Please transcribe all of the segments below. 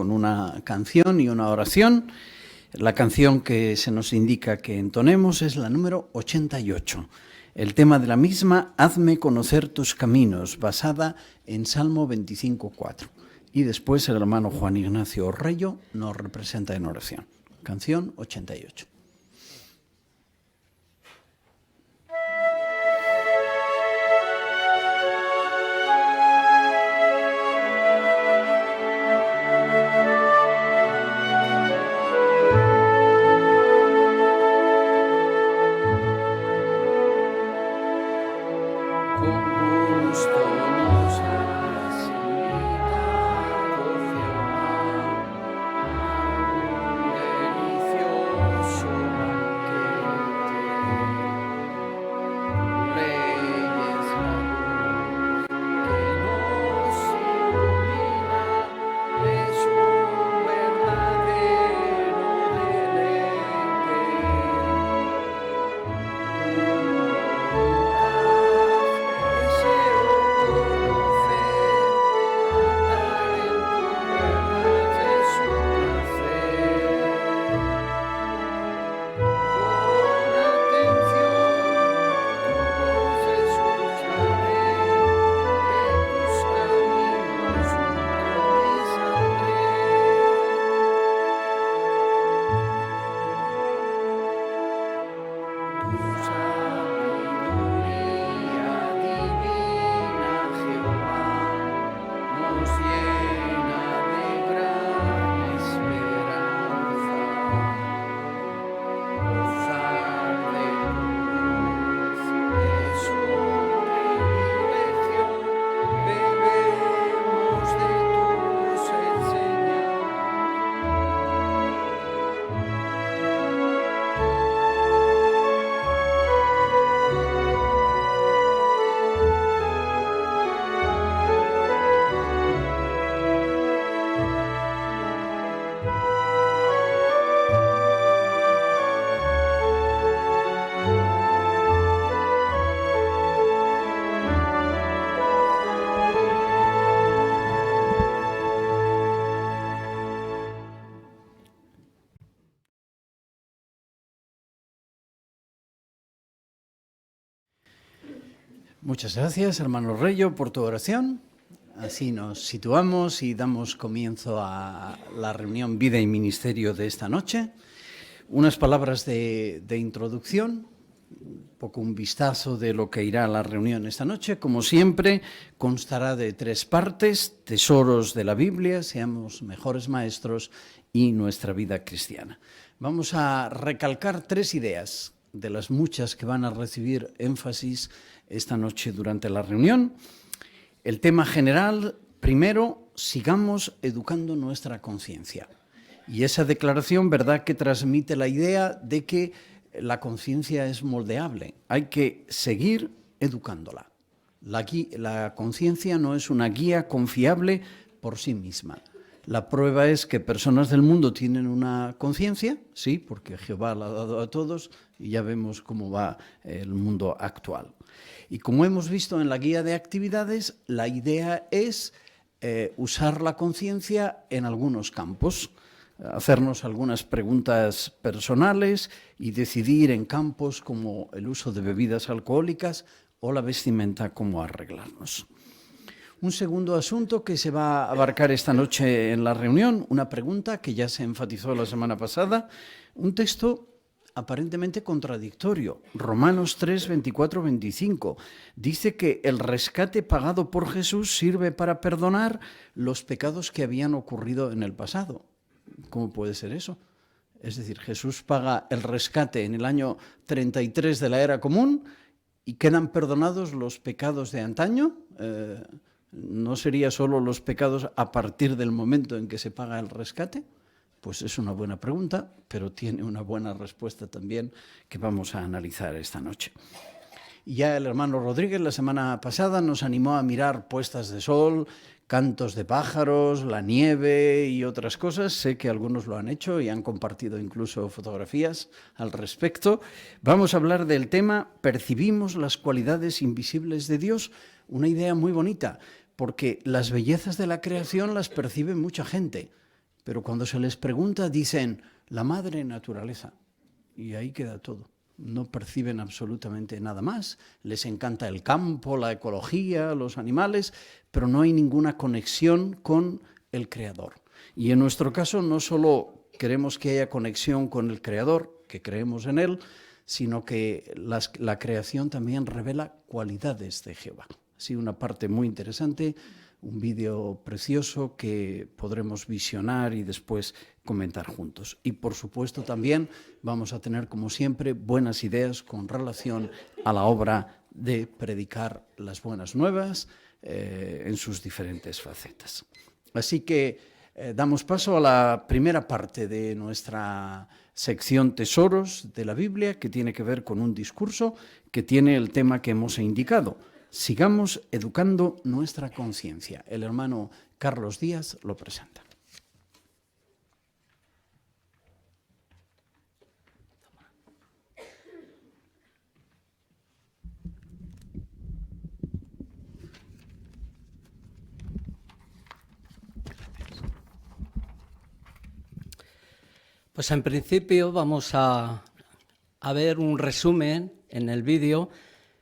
con una canción y una oración. La canción que se nos indica que entonemos es la número 88. El tema de la misma, Hazme conocer tus caminos, basada en Salmo 25:4. Y después el hermano Juan Ignacio Orreyo nos representa en oración. Canción 88. Muchas gracias, hermano Reyo, por tu oración. Así nos situamos y damos comienzo a la reunión Vida y Ministerio de esta noche. Unas palabras de introducción, un poco un vistazo de lo que irá a la reunión esta noche. Como siempre, constará de 3 partes: tesoros de la Biblia, seamos mejores maestros, y nuestra vida cristiana. Vamos a recalcar 3 ideas de las muchas que van a recibir énfasis esta noche durante la reunión. El tema general, primero, sigamos educando nuestra conciencia. Y esa declaración, ¿verdad?, que transmite la idea de que la conciencia es moldeable. Hay que seguir educándola. La conciencia no es una guía confiable por sí misma. La prueba es que personas del mundo tienen una conciencia, sí, porque Jehová la ha dado a todos, y ya vemos cómo va el mundo actual. Y como hemos visto en la guía de actividades, la idea es usar la conciencia en algunos campos, hacernos algunas preguntas personales y decidir en campos como el uso de bebidas alcohólicas o la vestimenta, cómo arreglarnos. Un segundo asunto que se va a abarcar esta noche en la reunión, una pregunta que ya se enfatizó la semana pasada, un texto aparentemente contradictorio. Romanos 3, 24, 25. Dice que el rescate pagado por Jesús sirve para perdonar los pecados que habían ocurrido en el pasado. ¿Cómo puede ser eso? Es decir, Jesús paga el rescate en el año 33 de la era común y quedan perdonados los pecados de antaño. ¿No sería solo los pecados a partir del momento en que se paga el rescate? Pues es una buena pregunta, pero tiene una buena respuesta también que vamos a analizar esta noche. Y ya el hermano Rodríguez la semana pasada nos animó a mirar puestas de sol, cantos de pájaros, la nieve y otras cosas. Sé que algunos lo han hecho y han compartido incluso fotografías al respecto. Vamos a hablar del tema «Percibimos las cualidades invisibles de Dios», una idea muy bonita, porque las bellezas de la creación las percibe mucha gente, pero cuando se les pregunta dicen la madre naturaleza, y ahí queda todo. No perciben absolutamente nada más. Les encanta el campo, la ecología, los animales, pero no hay ninguna conexión con el Creador. Y en nuestro caso no solo queremos que haya conexión con el Creador, que creemos en Él, sino que la creación también revela cualidades de Jehová. Así una parte muy interesante, un vídeo precioso que podremos visionar y después comentar juntos. Y por supuesto también vamos a tener, como siempre, buenas ideas con relación a la obra de predicar las buenas nuevas en sus diferentes facetas. Así que damos paso a la primera parte de nuestra sección Tesoros de la Biblia, que tiene que ver con un discurso que tiene el tema que hemos indicado. Sigamos educando nuestra conciencia. El hermano Carlos Díaz lo presenta. Pues en principio vamos a ver un resumen en el vídeo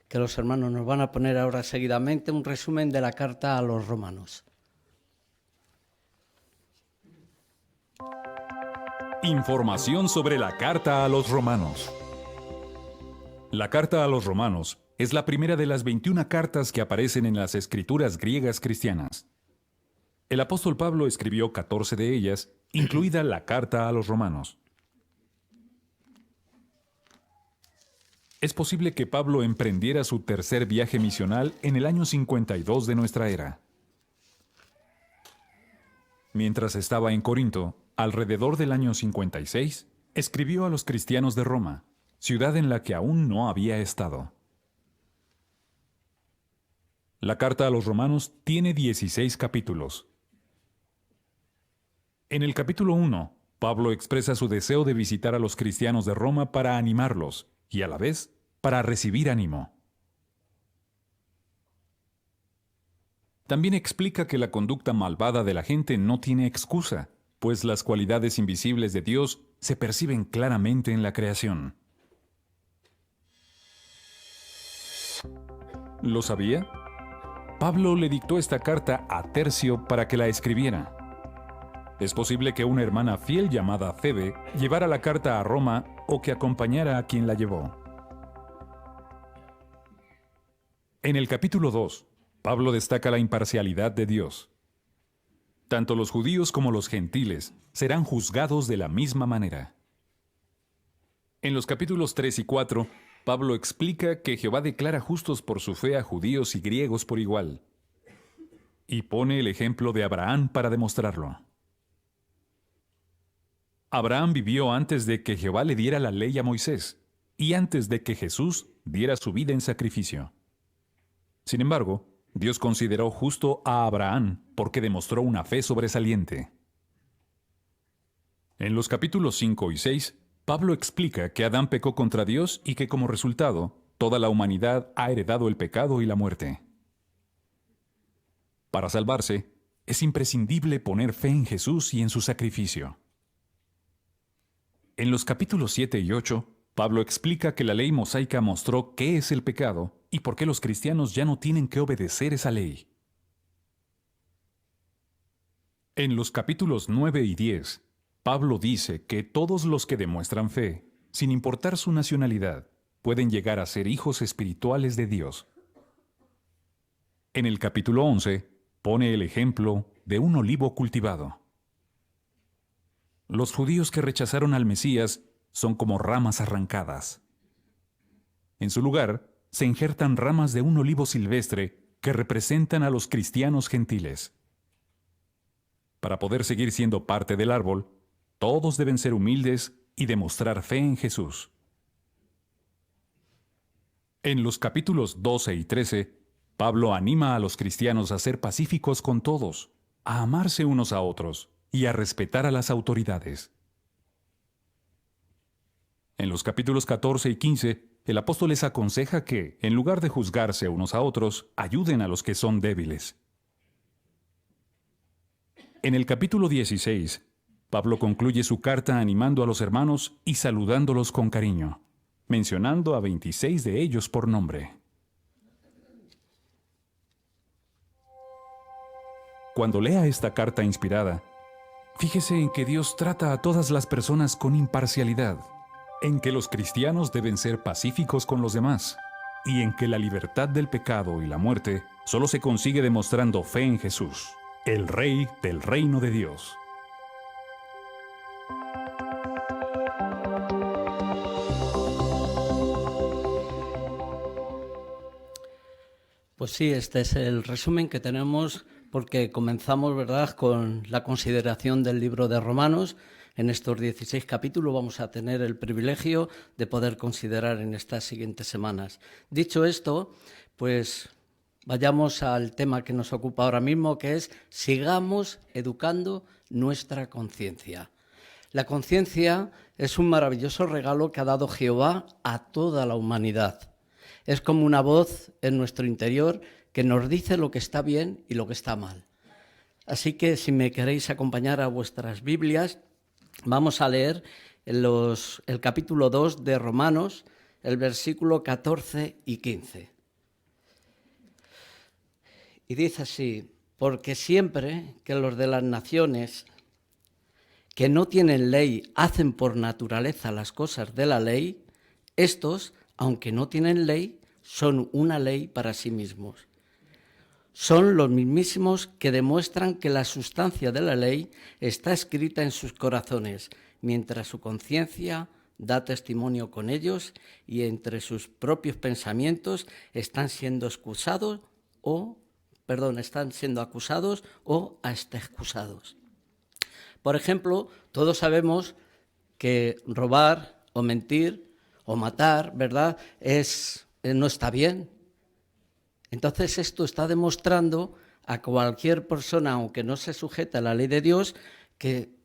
que los hermanos nos van a poner ahora seguidamente, un resumen de la carta a los romanos. Información sobre la carta a los romanos. La carta a los romanos es la primera de las 21 cartas que aparecen en las escrituras griegas cristianas. El apóstol Pablo escribió 14 de ellas, incluida la carta a los romanos. Es posible que Pablo emprendiera su tercer viaje misional en el año 52 de nuestra era. Mientras estaba en Corinto, alrededor del año 56, escribió a los cristianos de Roma, ciudad en la que aún no había estado. La carta a los romanos tiene 16 capítulos. En el capítulo 1, Pablo expresa su deseo de visitar a los cristianos de Roma para animarlos y a la vez para recibir ánimo. También explica que la conducta malvada de la gente no tiene excusa, pues las cualidades invisibles de Dios se perciben claramente en la creación. ¿Lo sabía? Pablo le dictó esta carta a Tercio para que la escribiera. Es posible que una hermana fiel llamada Febe llevara la carta a Roma o que acompañara a quien la llevó. En el capítulo 2, Pablo destaca la imparcialidad de Dios. Tanto los judíos como los gentiles serán juzgados de la misma manera. En los capítulos 3 y 4, Pablo explica que Jehová declara justos por su fe a judíos y griegos por igual, y pone el ejemplo de Abraham para demostrarlo. Abraham vivió antes de que Jehová le diera la ley a Moisés y antes de que Jesús diera su vida en sacrificio. Sin embargo, Dios consideró justo a Abraham porque demostró una fe sobresaliente. En los capítulos 5 y 6, Pablo explica que Adán pecó contra Dios y que como resultado, toda la humanidad ha heredado el pecado y la muerte. Para salvarse, es imprescindible poner fe en Jesús y en su sacrificio. En los capítulos 7 y 8, Pablo explica que la ley mosaica mostró qué es el pecado y por qué los cristianos ya no tienen que obedecer esa ley. En los capítulos 9 y 10, Pablo dice que todos los que demuestran fe, sin importar su nacionalidad, pueden llegar a ser hijos espirituales de Dios. En el capítulo 11, pone el ejemplo de un olivo cultivado. Los judíos que rechazaron al Mesías son como ramas arrancadas. En su lugar, se injertan ramas de un olivo silvestre que representan a los cristianos gentiles. Para poder seguir siendo parte del árbol, todos deben ser humildes y demostrar fe en Jesús. En los capítulos 12 y 13, Pablo anima a los cristianos a ser pacíficos con todos, a amarse unos a otros y a respetar a las autoridades. En los capítulos 14 y 15, el apóstol les aconseja que, en lugar de juzgarse unos a otros, ayuden a los que son débiles. En el capítulo 16, Pablo concluye su carta animando a los hermanos y saludándolos con cariño, mencionando a 26 de ellos por nombre. Cuando lea esta carta inspirada, fíjese en que Dios trata a todas las personas con imparcialidad, en que los cristianos deben ser pacíficos con los demás, y en que la libertad del pecado y la muerte solo se consigue demostrando fe en Jesús, el Rey del reino de Dios. Pues sí, este es el resumen que tenemos porque comenzamos, ¿verdad?, con la consideración del libro de Romanos. En estos 16 capítulos vamos a tener el privilegio de poder considerar en estas siguientes semanas. Dicho esto, pues vayamos al tema que nos ocupa ahora mismo, que es sigamos educando nuestra conciencia. La conciencia es un maravilloso regalo que ha dado Jehová a toda la humanidad. Es como una voz en nuestro interior que nos dice lo que está bien y lo que está mal. Así que si me queréis acompañar a vuestras Biblias, vamos a leer el capítulo 2 de Romanos, el versículo 14 y 15. Y dice así: porque siempre que los de las naciones que no tienen ley hacen por naturaleza las cosas de la ley, estos, aunque no tienen ley, son una ley para sí mismos. Son los mismísimos que demuestran que la sustancia de la ley está escrita en sus corazones, mientras su conciencia da testimonio con ellos y entre sus propios pensamientos están siendo acusados o hasta excusados. Por ejemplo, todos sabemos que robar o mentir o matar, ¿verdad?, no está bien. Entonces esto está demostrando a cualquier persona, aunque no se sujete a la ley de Dios, que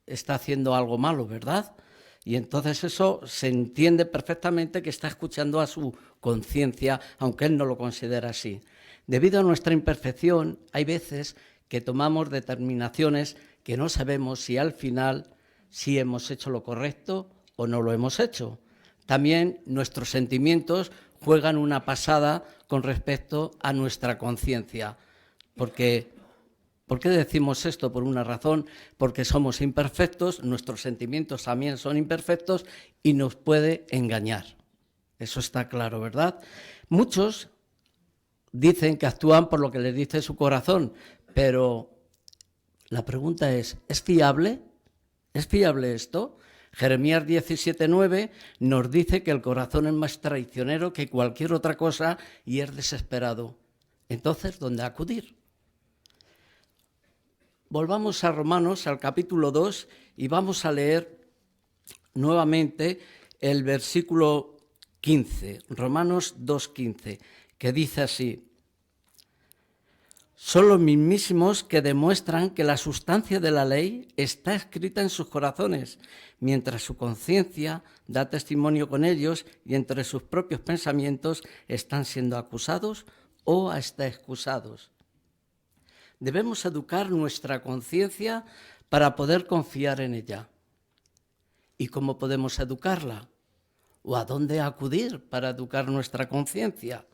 está haciendo algo malo, ¿verdad? Y entonces eso se entiende perfectamente que está escuchando a su conciencia, aunque él no lo considera así. Debido a nuestra imperfección, hay veces que tomamos determinaciones que no sabemos si al final si hemos hecho lo correcto o no lo hemos hecho. También nuestros sentimientos juegan una pasada con respecto a nuestra conciencia. ¿Por qué decimos esto? Por una razón, porque somos imperfectos, nuestros sentimientos también son imperfectos y nos puede engañar. Eso está claro, ¿verdad? Muchos dicen que actúan por lo que les dice su corazón, pero la pregunta es fiable? ¿Es fiable esto? Jeremías 17:9 nos dice que el corazón es más traicionero que cualquier otra cosa y es desesperado. Entonces, ¿dónde acudir? Volvamos a Romanos, al capítulo 2, y vamos a leer nuevamente el versículo 15, Romanos 2:15, que dice así: son los mismísimos que demuestran que la sustancia de la ley está escrita en sus corazones, mientras su conciencia da testimonio con ellos y entre sus propios pensamientos están siendo acusados o hasta excusados. Debemos educar nuestra conciencia para poder confiar en ella. ¿Y cómo podemos educarla? ¿O a dónde acudir para educar nuestra conciencia?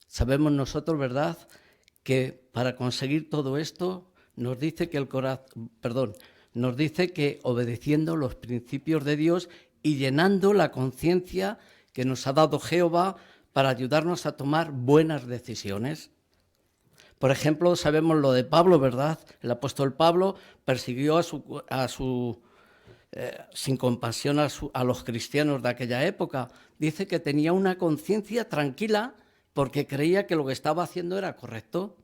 Sabemos nosotros, ¿verdad?, que para conseguir todo esto nos dice que obedeciendo los principios de Dios y llenando la conciencia que nos ha dado Jehová para ayudarnos a tomar buenas decisiones. Por ejemplo, sabemos lo de Pablo, ¿verdad? El apóstol Pablo persiguió sin compasión a los cristianos de aquella época. Dice que tenía una conciencia tranquila porque creía que lo que estaba haciendo era correcto,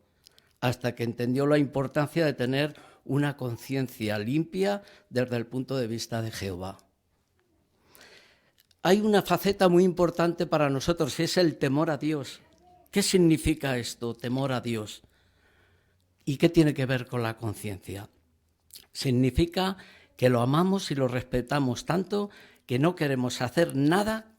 hasta que entendió la importancia de tener una conciencia limpia desde el punto de vista de Jehová. Hay una faceta muy importante para nosotros, y es el temor a Dios. ¿Qué significa esto, temor a Dios? ¿Y qué tiene que ver con la conciencia? Significa que lo amamos y lo respetamos tanto que no queremos hacer nada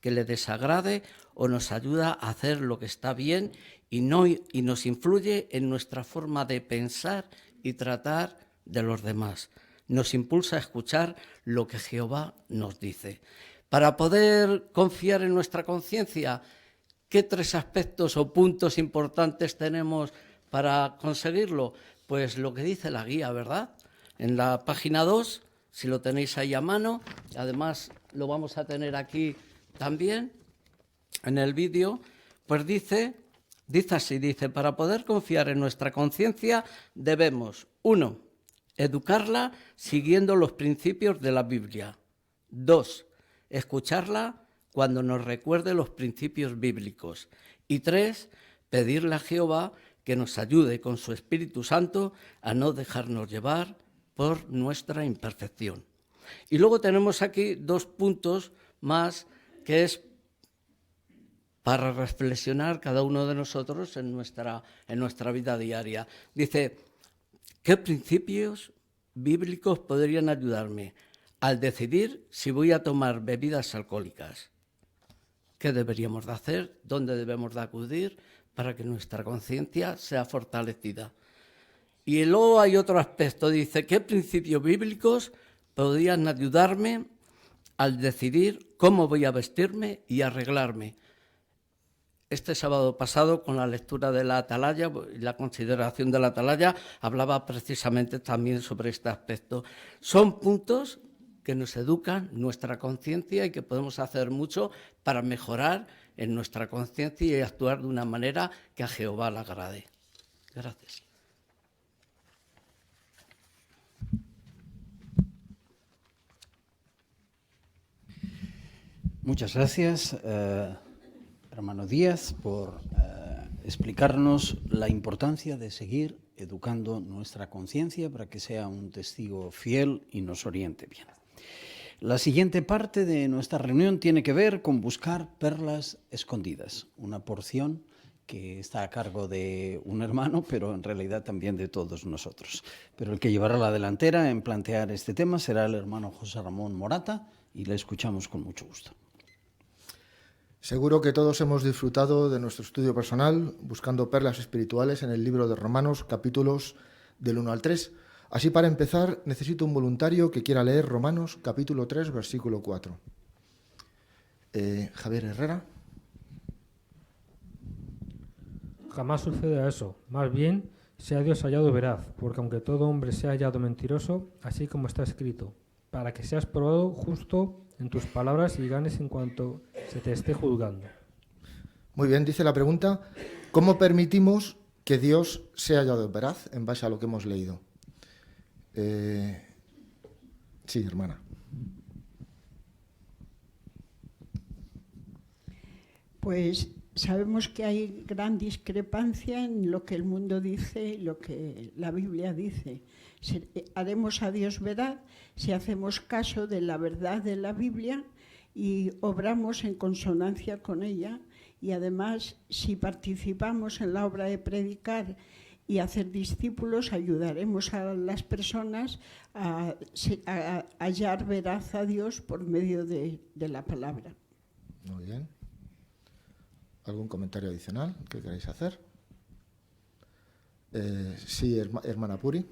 que le desagrade o nos ayuda a hacer lo que está bien y nos influye en nuestra forma de pensar y tratar de los demás. Nos impulsa a escuchar lo que Jehová nos dice. Para poder confiar en nuestra conciencia, ¿qué 3 aspectos o puntos importantes tenemos para conseguirlo? Pues lo que dice la guía, ¿verdad? En la página 2, si lo tenéis ahí a mano, además lo vamos a tener aquí también en el vídeo, pues dice así, para poder confiar en nuestra conciencia debemos, 1, educarla siguiendo los principios de la Biblia. 2, escucharla cuando nos recuerde los principios bíblicos. Y 3, pedirle a Jehová que nos ayude con su Espíritu Santo a no dejarnos llevar por nuestra imperfección. Y luego tenemos aquí 2 puntos más que es para reflexionar cada uno de nosotros en nuestra vida diaria. Dice, ¿qué principios bíblicos podrían ayudarme al decidir si voy a tomar bebidas alcohólicas? ¿Qué deberíamos de hacer? ¿Dónde debemos de acudir para que nuestra conciencia sea fortalecida? Y luego hay otro aspecto, dice, ¿qué principios bíblicos podrían ayudarme al decidir cómo voy a vestirme y arreglarme? Este sábado pasado, con la lectura de la Atalaya y la consideración de la Atalaya, hablaba precisamente también sobre este aspecto. Son puntos que nos educan nuestra conciencia y que podemos hacer mucho para mejorar en nuestra conciencia y actuar de una manera que a Jehová le agrade. Gracias. Muchas gracias, hermano Díaz, por explicarnos la importancia de seguir educando nuestra conciencia para que sea un testigo fiel y nos oriente bien. La siguiente parte de nuestra reunión tiene que ver con buscar perlas escondidas, una porción que está a cargo de un hermano, pero en realidad también de todos nosotros. Pero el que llevará la delantera en plantear este tema será el hermano José Ramón Morata y le escuchamos con mucho gusto. Seguro que todos hemos disfrutado de nuestro estudio personal buscando perlas espirituales en el libro de Romanos, capítulos del 1 al 3. Así, para empezar, necesito un voluntario que quiera leer Romanos, capítulo 3, versículo 4. Javier Herrera. Jamás sucede eso. Más bien, sea Dios hallado veraz, porque aunque todo hombre sea hallado mentiroso, así como está escrito, para que seas probado justo en tus palabras y ganes en cuanto se te esté juzgando. Muy bien, dice la pregunta, ¿cómo permitimos que Dios sea hallado veraz en base a lo que hemos leído? Sí, hermana. Pues sabemos que hay gran discrepancia en lo que el mundo dice y lo que la Biblia dice. Haremos a Dios veraz si hacemos caso de la verdad de la Biblia y obramos en consonancia con ella, y además, si participamos en la obra de predicar y hacer discípulos, ayudaremos a las personas a hallar veraz a Dios por medio de la palabra. Muy bien. ¿Algún comentario adicional que queráis hacer? Sí, hermana Puri.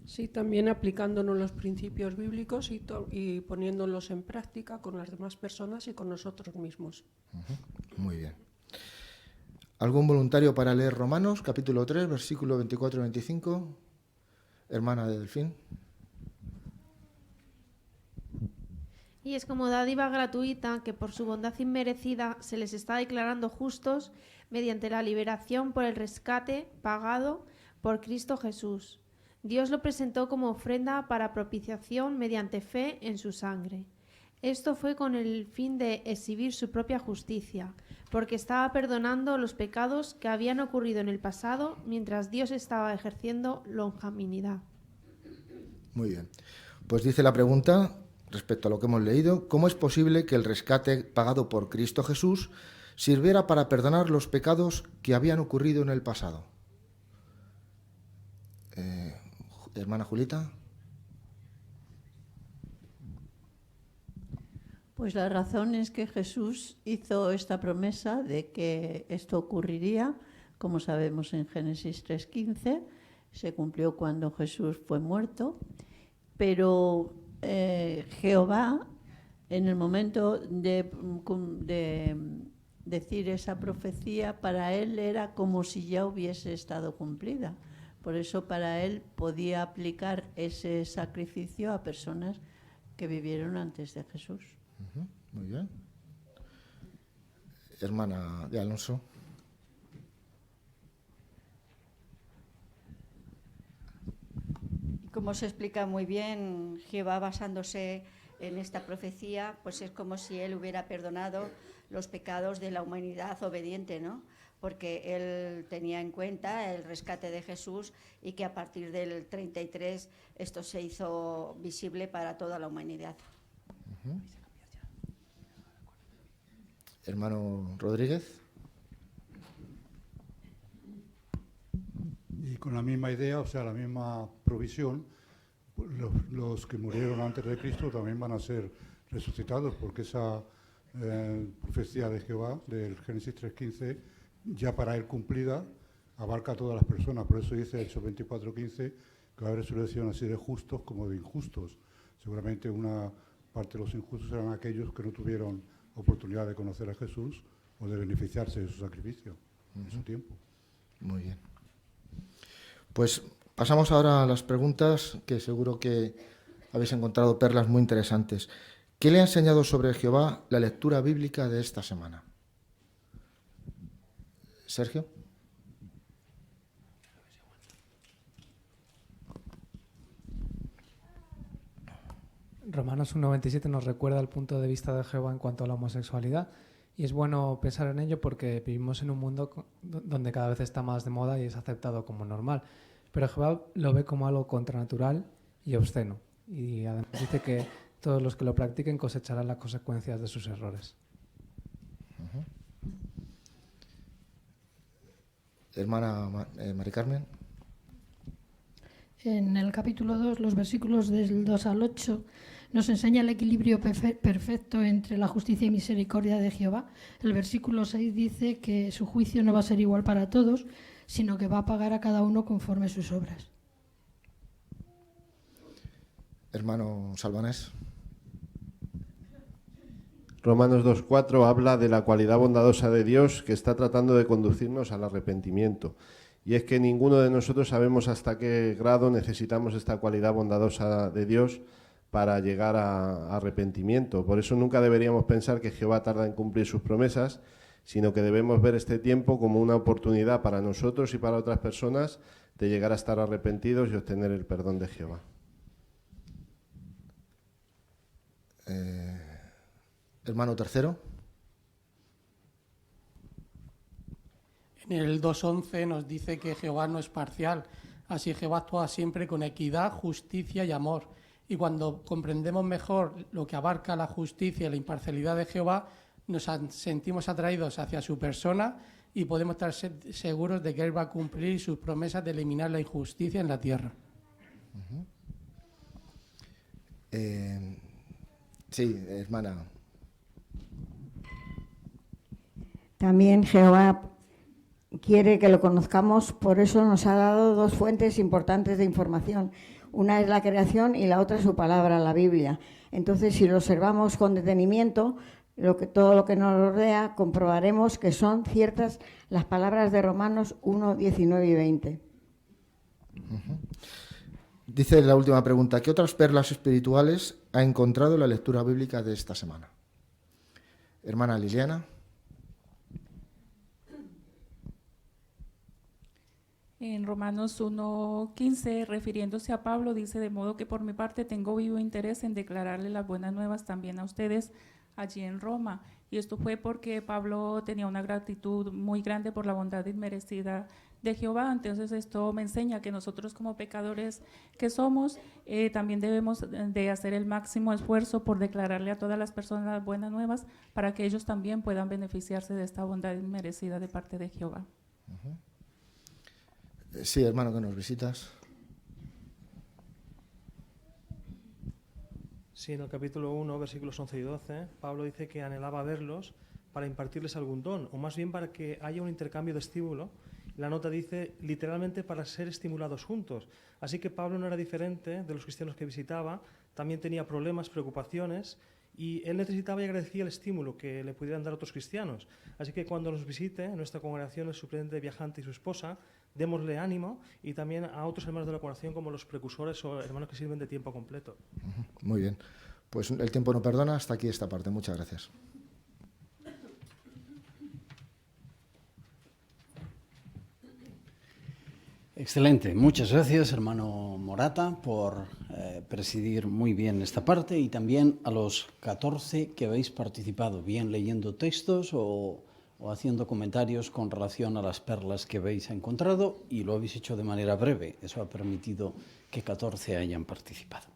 Sí, también aplicándonos los principios bíblicos y poniéndolos en práctica con las demás personas y con nosotros mismos. Muy bien. ¿Algún voluntario para leer Romanos, capítulo 3, versículo 24 y 25? Hermana de Delfín. Y es como dádiva gratuita que por su bondad inmerecida se les está declarando justos mediante la liberación por el rescate pagado por Cristo Jesús. Dios lo presentó como ofrenda para propiciación mediante fe en su sangre. Esto fue con el fin de exhibir su propia justicia, porque estaba perdonando los pecados que habían ocurrido en el pasado mientras Dios estaba ejerciendo longanimidad. Muy bien. Pues dice la pregunta, respecto a lo que hemos leído, ¿cómo es posible que el rescate pagado por Cristo Jesús sirviera para perdonar los pecados que habían ocurrido en el pasado? Hermana Julita. Pues la razón es que Jesús hizo esta promesa de que esto ocurriría, como sabemos en Génesis 3:15, se cumplió cuando Jesús fue muerto, pero Jehová, en el momento de decir esa profecía, para él era como si ya hubiese estado cumplida. Por eso para él podía aplicar ese sacrificio a personas que vivieron antes de Jesús. Muy bien. Hermana de Alonso. Como se explica muy bien, Jehová, basándose en esta profecía, pues es como si él hubiera perdonado los pecados de la humanidad obediente, ¿no? Porque él tenía en cuenta el rescate de Jesús y que a partir del 33 esto se hizo visible para toda la humanidad. Hermano Rodríguez. Y con la misma idea, o sea, la misma provisión, los que murieron antes de Cristo también van a ser resucitados, porque esa profecía de Jehová, del Génesis 3.15, ya para él cumplida, abarca a todas las personas. Por eso dice Hechos 24.15 que va a haber resurrección así de justos como de injustos. Seguramente una parte de los injustos serán aquellos que no tuvieron oportunidad de conocer a Jesús o de beneficiarse de su sacrificio en su tiempo. Muy bien. Pues pasamos ahora a las preguntas, que seguro que habéis encontrado perlas muy interesantes. ¿Qué le ha enseñado sobre Jehová la lectura bíblica de esta semana? Sergio. Romanos 1.27 nos recuerda el punto de vista de Jehová en cuanto a la homosexualidad, y es bueno pensar en ello porque vivimos en un mundo donde cada vez está más de moda y es aceptado como normal, pero Jehová lo ve como algo contranatural y obsceno, y además dice que todos los que lo practiquen cosecharán las consecuencias de sus errores. Hermana Mari Carmen. En el capítulo 2, los versículos del 2 al 8, nos enseña el equilibrio perfecto entre la justicia y misericordia de Jehová. El versículo 6 dice que su juicio no va a ser igual para todos, sino que va a pagar a cada uno conforme sus obras. Hermano Salvanés. Romanos 2.4 habla de la cualidad bondadosa de Dios que está tratando de conducirnos al arrepentimiento. Y es que ninguno de nosotros sabemos hasta qué grado necesitamos esta cualidad bondadosa de Dios para llegar a arrepentimiento. Por eso nunca deberíamos pensar que Jehová tarda en cumplir sus promesas, sino que debemos ver este tiempo como una oportunidad para nosotros y para otras personas de llegar a estar arrepentidos y obtener el perdón de Jehová. Hermano tercero. En el 2.11 nos dice que Jehová no es parcial, así Jehová actúa siempre con equidad, justicia y amor. Y cuando comprendemos mejor lo que abarca la justicia y la imparcialidad de Jehová, nos sentimos atraídos hacia su persona y podemos estar seguros de que Él va a cumplir sus promesas de eliminar la injusticia en la tierra. Sí, hermana. También Jehová quiere que lo conozcamos, por eso nos ha dado dos fuentes importantes de información. Una es la creación y la otra es su palabra, la Biblia. Entonces, si lo observamos con detenimiento, todo lo que nos rodea, comprobaremos que son ciertas las palabras de Romanos 1, 19 y 20. Dice la última pregunta, ¿qué otras perlas espirituales ha encontrado la lectura bíblica de esta semana? Hermana Liliana. En Romanos 1.15, refiriéndose a Pablo, dice: de modo que por mi parte tengo vivo interés en declararle las buenas nuevas también a ustedes allí en Roma. Y esto fue porque Pablo tenía una gratitud muy grande por la bondad inmerecida de Jehová. Entonces esto me enseña que nosotros como pecadores que somos, también debemos de hacer el máximo esfuerzo por declararle a todas las personas las buenas nuevas para que ellos también puedan beneficiarse de esta bondad inmerecida de parte de Jehová. Sí, hermano, que nos visitas. Sí, en el capítulo 1, versículos 11 y 12, Pablo dice que anhelaba verlos para impartirles algún don, o más bien para que haya un intercambio de estímulo la nota dice literalmente para ser estimulados juntos. Así que Pablo no era diferente de los cristianos que visitaba, también tenía problemas, preocupaciones, y él necesitaba y agradecía el estímulo que le pudieran dar otros cristianos. Así que cuando nos visite en nuestra congregación el suplente viajante y su esposa, démosle ánimo, y también a otros hermanos de la congregación como los precursores o hermanos que sirven de tiempo completo. Muy bien. Pues el tiempo no perdona. Hasta aquí esta parte. Muchas gracias. Excelente. Muchas gracias, hermano Morata, por presidir muy bien esta parte, y también a los 14 que habéis participado, bien leyendo textos o haciendo comentarios con relación a las perlas que habéis encontrado, y lo habéis hecho de manera breve. Eso ha permitido que 14 hayan participado.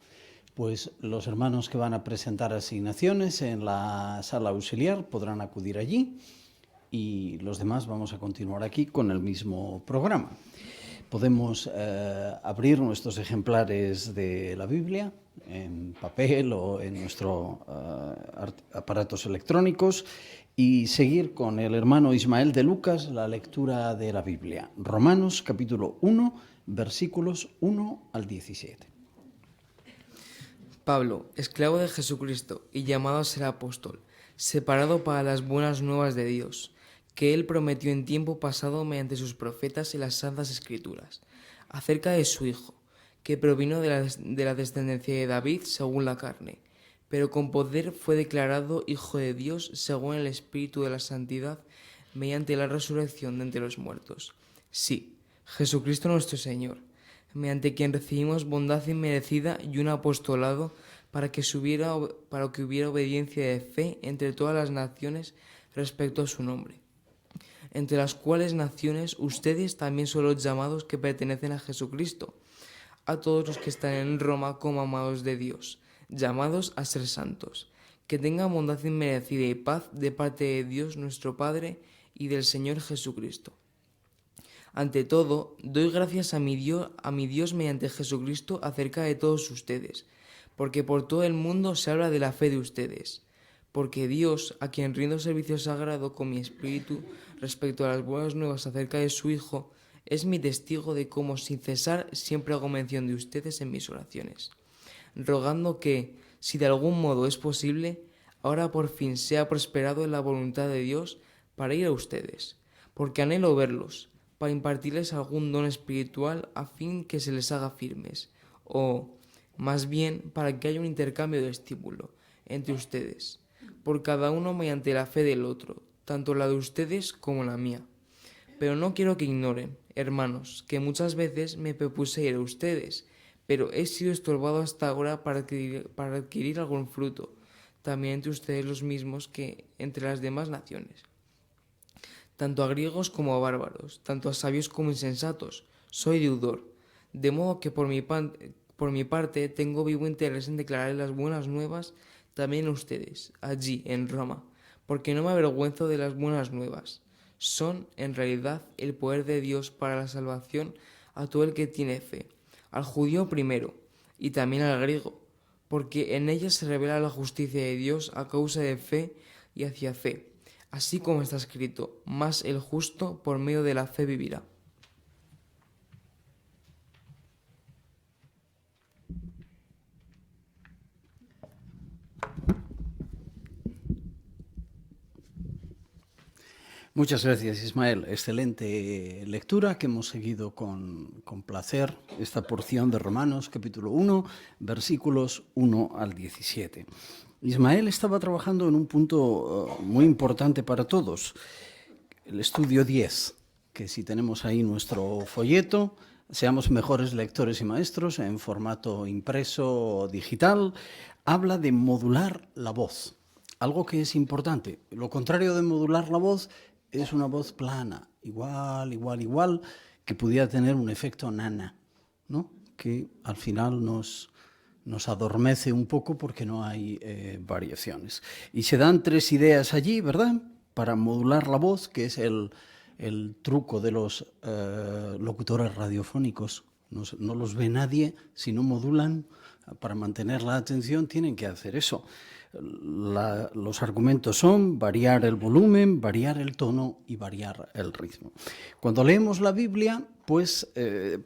Pues los hermanos que van a presentar asignaciones en la sala auxiliar podrán acudir allí, y los demás vamos a continuar aquí con el mismo programa. Podemos abrir nuestros ejemplares de la Biblia en papel o en nuestros aparatos electrónicos y seguir con el hermano Ismael de Lucas la lectura de la Biblia. Romanos capítulo 1, versículos 1 al 17. Pablo, esclavo de Jesucristo y llamado a ser apóstol, separado para las buenas nuevas de Dios, que Él prometió en tiempo pasado mediante sus profetas en las Santas Escrituras, acerca de su Hijo, que provino de la descendencia de David según la carne, pero con poder fue declarado Hijo de Dios según el Espíritu de la Santidad, mediante la resurrección de entre los muertos. Sí, Jesucristo nuestro Señor, mediante quien recibimos bondad inmerecida y un apostolado para que hubiera obediencia de fe entre todas las naciones respecto a su nombre, entre las cuales naciones ustedes también son los llamados que pertenecen a Jesucristo, a todos los que están en Roma como amados de Dios, llamados a ser santos, que tengan bondad inmerecida y paz de parte de Dios nuestro Padre y del Señor Jesucristo. Ante todo, doy gracias a mi Dios mediante Jesucristo acerca de todos ustedes, porque por todo el mundo se habla de la fe de ustedes. Porque Dios, a quien rindo servicio sagrado con mi espíritu respecto a las buenas nuevas acerca de su Hijo, es mi testigo de cómo sin cesar siempre hago mención de ustedes en mis oraciones, rogando que, si de algún modo es posible, ahora por fin sea prosperado en la voluntad de Dios para ir a ustedes, porque anhelo verlos, para impartirles algún don espiritual a fin que se les haga firmes, o, más bien, para que haya un intercambio de estímulo entre ustedes, por cada uno mediante la fe del otro, tanto la de ustedes como la mía. Pero no quiero que ignoren, hermanos, que muchas veces me propuse ir a ustedes, pero he sido estorbado hasta ahora para adquirir algún fruto, también entre ustedes los mismos que entre las demás naciones. Tanto a griegos como a bárbaros, tanto a sabios como insensatos, soy deudor, de modo que por mi parte tengo vivo interés en declarar las buenas nuevas también a ustedes, allí, en Roma, porque no me avergüenzo de las buenas nuevas. Son, en realidad, el poder de Dios para la salvación a todo el que tiene fe, al judío primero, y también al griego, porque en ellas se revela la justicia de Dios a causa de fe y hacia fe, así como está escrito, mas el justo por medio de la fe vivirá. Muchas gracias, Ismael. Excelente lectura que hemos seguido con placer esta porción de Romanos, capítulo 1, versículos 1 al 17. Ismael estaba trabajando en un punto muy importante para todos, el estudio 10, que si tenemos ahí nuestro folleto, seamos mejores lectores y maestros en formato impreso o digital, habla de modular la voz, algo que es importante. Lo contrario de modular la voz es una voz plana, igual, que pudiera tener un efecto nana, ¿no? Que al final nos adormece un poco porque no hay variaciones. Y se dan 3 ideas allí, ¿verdad? Para modular la voz, que es el truco de los locutores radiofónicos, no los ve nadie, si no modulan para mantener la atención, tienen que hacer eso. Los argumentos son variar el volumen, variar el tono y variar el ritmo. Cuando leemos la Biblia, pues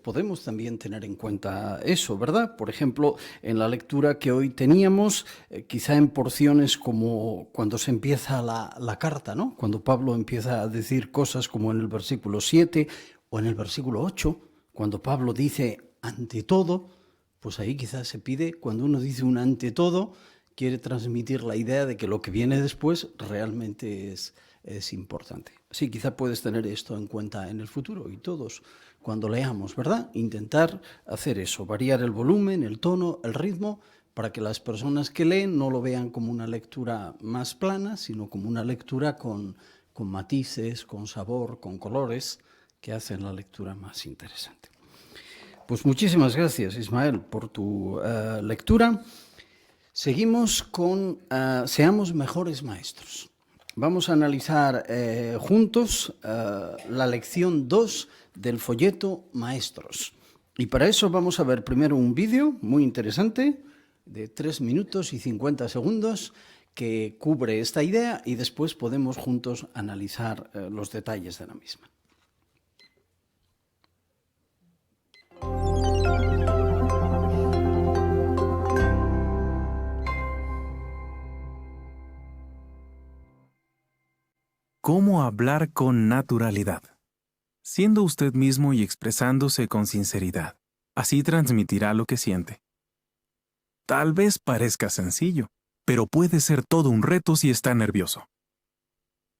podemos también tener en cuenta eso, ¿verdad? Por ejemplo, en la lectura que hoy teníamos, quizá en porciones como cuando se empieza la carta, ¿no? Cuando Pablo empieza a decir cosas como en el versículo 7 o en el versículo 8, cuando Pablo dice ante todo, pues ahí quizás se pide, cuando uno dice un ante todo, quiere transmitir la idea de que lo que viene después realmente es importante. Sí, quizá puedes tener esto en cuenta en el futuro y todos, cuando leamos, ¿verdad? Intentar hacer eso, variar el volumen, el tono, el ritmo, para que las personas que leen no lo vean como una lectura más plana, sino como una lectura con matices, con sabor, con colores, que hacen la lectura más interesante. Pues muchísimas gracias, Ismael, por tu lectura. Seguimos con Seamos mejores maestros. Vamos a analizar juntos la lección 2 del folleto Maestros. Y para eso vamos a ver primero un vídeo muy interesante de 3 minutos y 50 segundos que cubre esta idea y después podemos juntos analizar los detalles de la misma. ¿Cómo hablar con naturalidad? Siendo usted mismo y expresándose con sinceridad. Así transmitirá lo que siente. Tal vez parezca sencillo, pero puede ser todo un reto si está nervioso.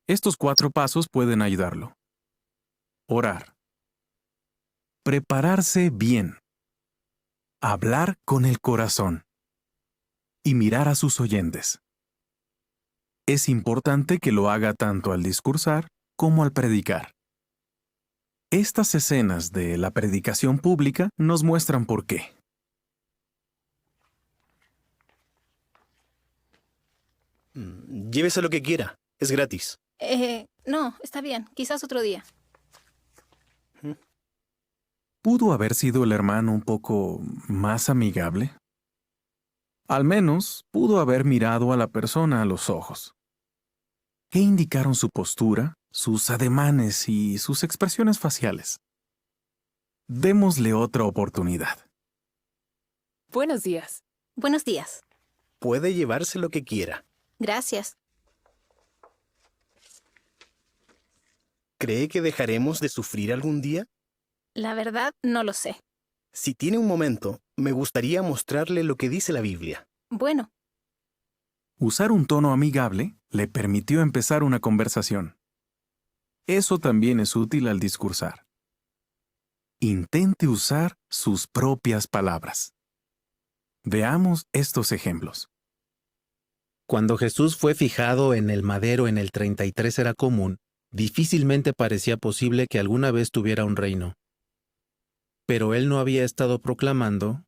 Estos 4 pasos pueden ayudarlo. Orar. Prepararse bien. Hablar con el corazón. Y mirar a sus oyentes. Es importante que lo haga tanto al discursar como al predicar. Estas escenas de la predicación pública nos muestran por qué. Llévese lo que quiera, es gratis. No, está bien, quizás otro día. ¿Pudo haber sido el hermano un poco más amigable? Al menos pudo haber mirado a la persona a los ojos. ¿Qué indicaron su postura, sus ademanes y sus expresiones faciales? Démosle otra oportunidad. Buenos días. Buenos días. Puede llevarse lo que quiera. Gracias. ¿Cree que dejaremos de sufrir algún día? La verdad, no lo sé. Si tiene un momento, me gustaría mostrarle lo que dice la Biblia. Bueno. Usar un tono amigable le permitió empezar una conversación. Eso también es útil al discursar. Intente usar sus propias palabras. Veamos estos ejemplos. Cuando Jesús fue fijado en el madero en el 33 era común, difícilmente parecía posible que alguna vez tuviera un reino. Pero él no había estado proclamando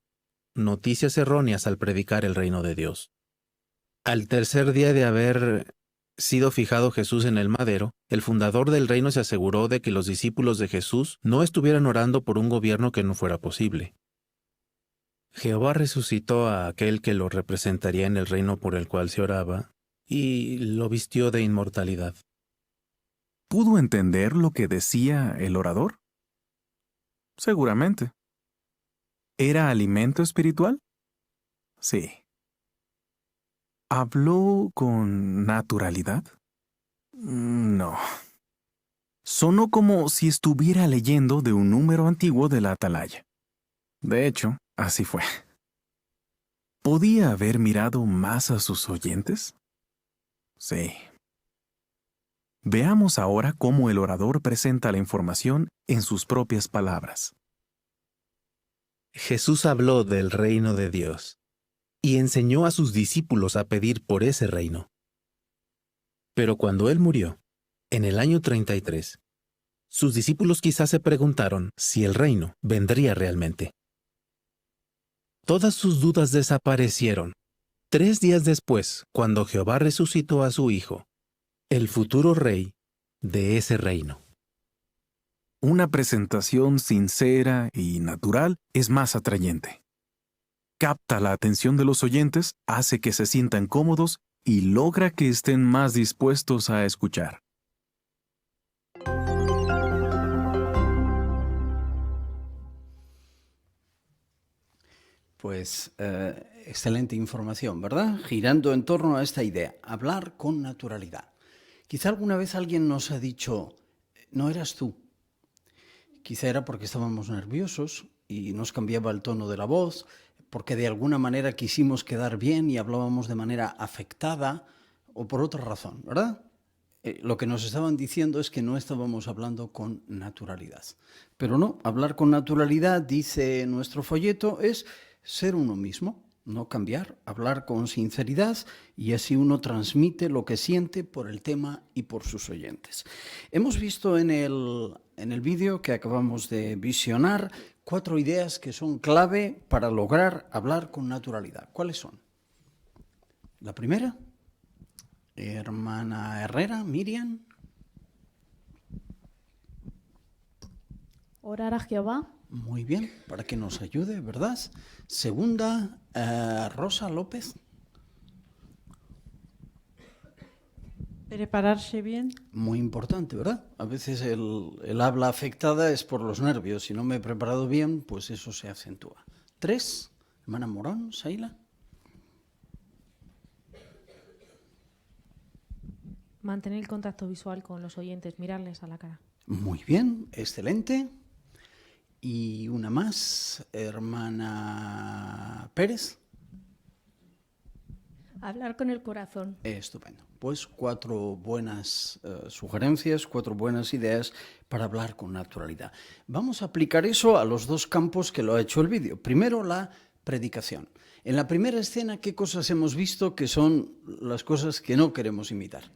noticias erróneas al predicar el reino de Dios. Al tercer día de haber sido fijado Jesús en el madero, el fundador del reino se aseguró de que los discípulos de Jesús no estuvieran orando por un gobierno que no fuera posible. Jehová resucitó a aquel que lo representaría en el reino por el cual se oraba y lo vistió de inmortalidad. ¿Pudo entender lo que decía el orador? Seguramente. ¿Era alimento espiritual? Sí. ¿Habló con naturalidad? No. Sonó como si estuviera leyendo de un número antiguo de la atalaya. De hecho, así fue. ¿Podía haber mirado más a sus oyentes? Sí. Veamos ahora cómo el orador presenta la información en sus propias palabras. Jesús habló del reino de Dios y enseñó a sus discípulos a pedir por ese reino. Pero cuando él murió, en el año 33, sus discípulos quizás se preguntaron si el reino vendría realmente. Todas sus dudas desaparecieron 3 días después, cuando Jehová resucitó a su Hijo, el futuro rey de ese reino. Una presentación sincera y natural es más atrayente. Capta la atención de los oyentes, hace que se sientan cómodos y logra que estén más dispuestos a escuchar. Pues excelente información, ¿verdad? Girando en torno a esta idea, hablar con naturalidad. Quizá alguna vez alguien nos ha dicho, no eras tú. Quizá era porque estábamos nerviosos y nos cambiaba el tono de la voz, porque de alguna manera quisimos quedar bien y hablábamos de manera afectada o por otra razón, ¿verdad? Lo que nos estaban diciendo es que no estábamos hablando con naturalidad. Pero no, hablar con naturalidad, dice nuestro folleto, es ser uno mismo, no cambiar, hablar con sinceridad y así uno transmite lo que siente por el tema y por sus oyentes. Hemos visto en el vídeo que acabamos de visionar 4 ideas que son clave para lograr hablar con naturalidad. ¿Cuáles son? La primera, hermana Herrera, Miriam. Orar a Jehová. Muy bien, para que nos ayude, ¿verdad? Segunda, Rosa López. Prepararse bien. Muy importante, ¿verdad? A veces el habla afectada es por los nervios. Si no me he preparado bien, pues eso se acentúa. 3, hermana Morón, Saila. Mantener el contacto visual con los oyentes, mirarles a la cara. Muy bien, excelente. Y una más, hermana Pérez. Hablar con el corazón. Estupendo. Pues 4 buenas sugerencias, 4 buenas ideas para hablar con naturalidad. Vamos a aplicar eso a los 2 campos que lo ha hecho el vídeo. Primero, la predicación. En la primera escena, ¿qué cosas hemos visto que son las cosas que no queremos imitar?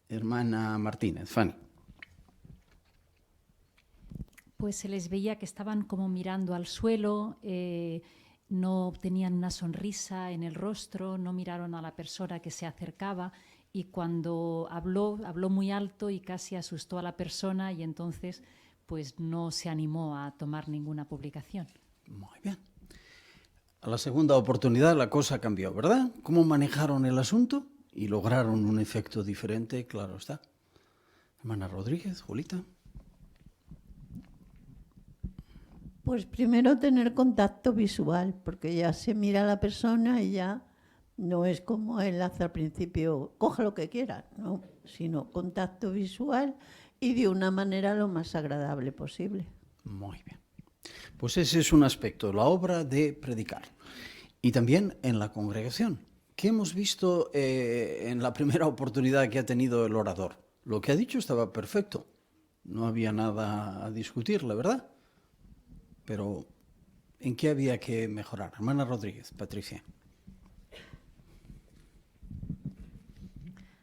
Hermana Martínez, Fanny. Pues se les veía que estaban como mirando al suelo, no tenían una sonrisa en el rostro, no miraron a la persona que se acercaba y cuando habló muy alto y casi asustó a la persona y entonces pues no se animó a tomar ninguna publicación. Muy bien. A la segunda oportunidad la cosa cambió, ¿verdad? ¿Cómo manejaron el asunto y lograron un efecto diferente? Claro está. Hermana Rodríguez, Julita. Pues primero tener contacto visual, porque ya se mira a la persona y ya no es como él hace al principio, coja lo que quiera, ¿no? Sino contacto visual y de una manera lo más agradable posible. Muy bien. Pues ese es un aspecto, la obra de predicar. Y también en la congregación. ¿Qué hemos visto en la primera oportunidad que ha tenido el orador? Lo que ha dicho estaba perfecto. No había nada a discutir, la verdad. Pero, ¿en qué había que mejorar? Hermana Rodríguez, Patricia.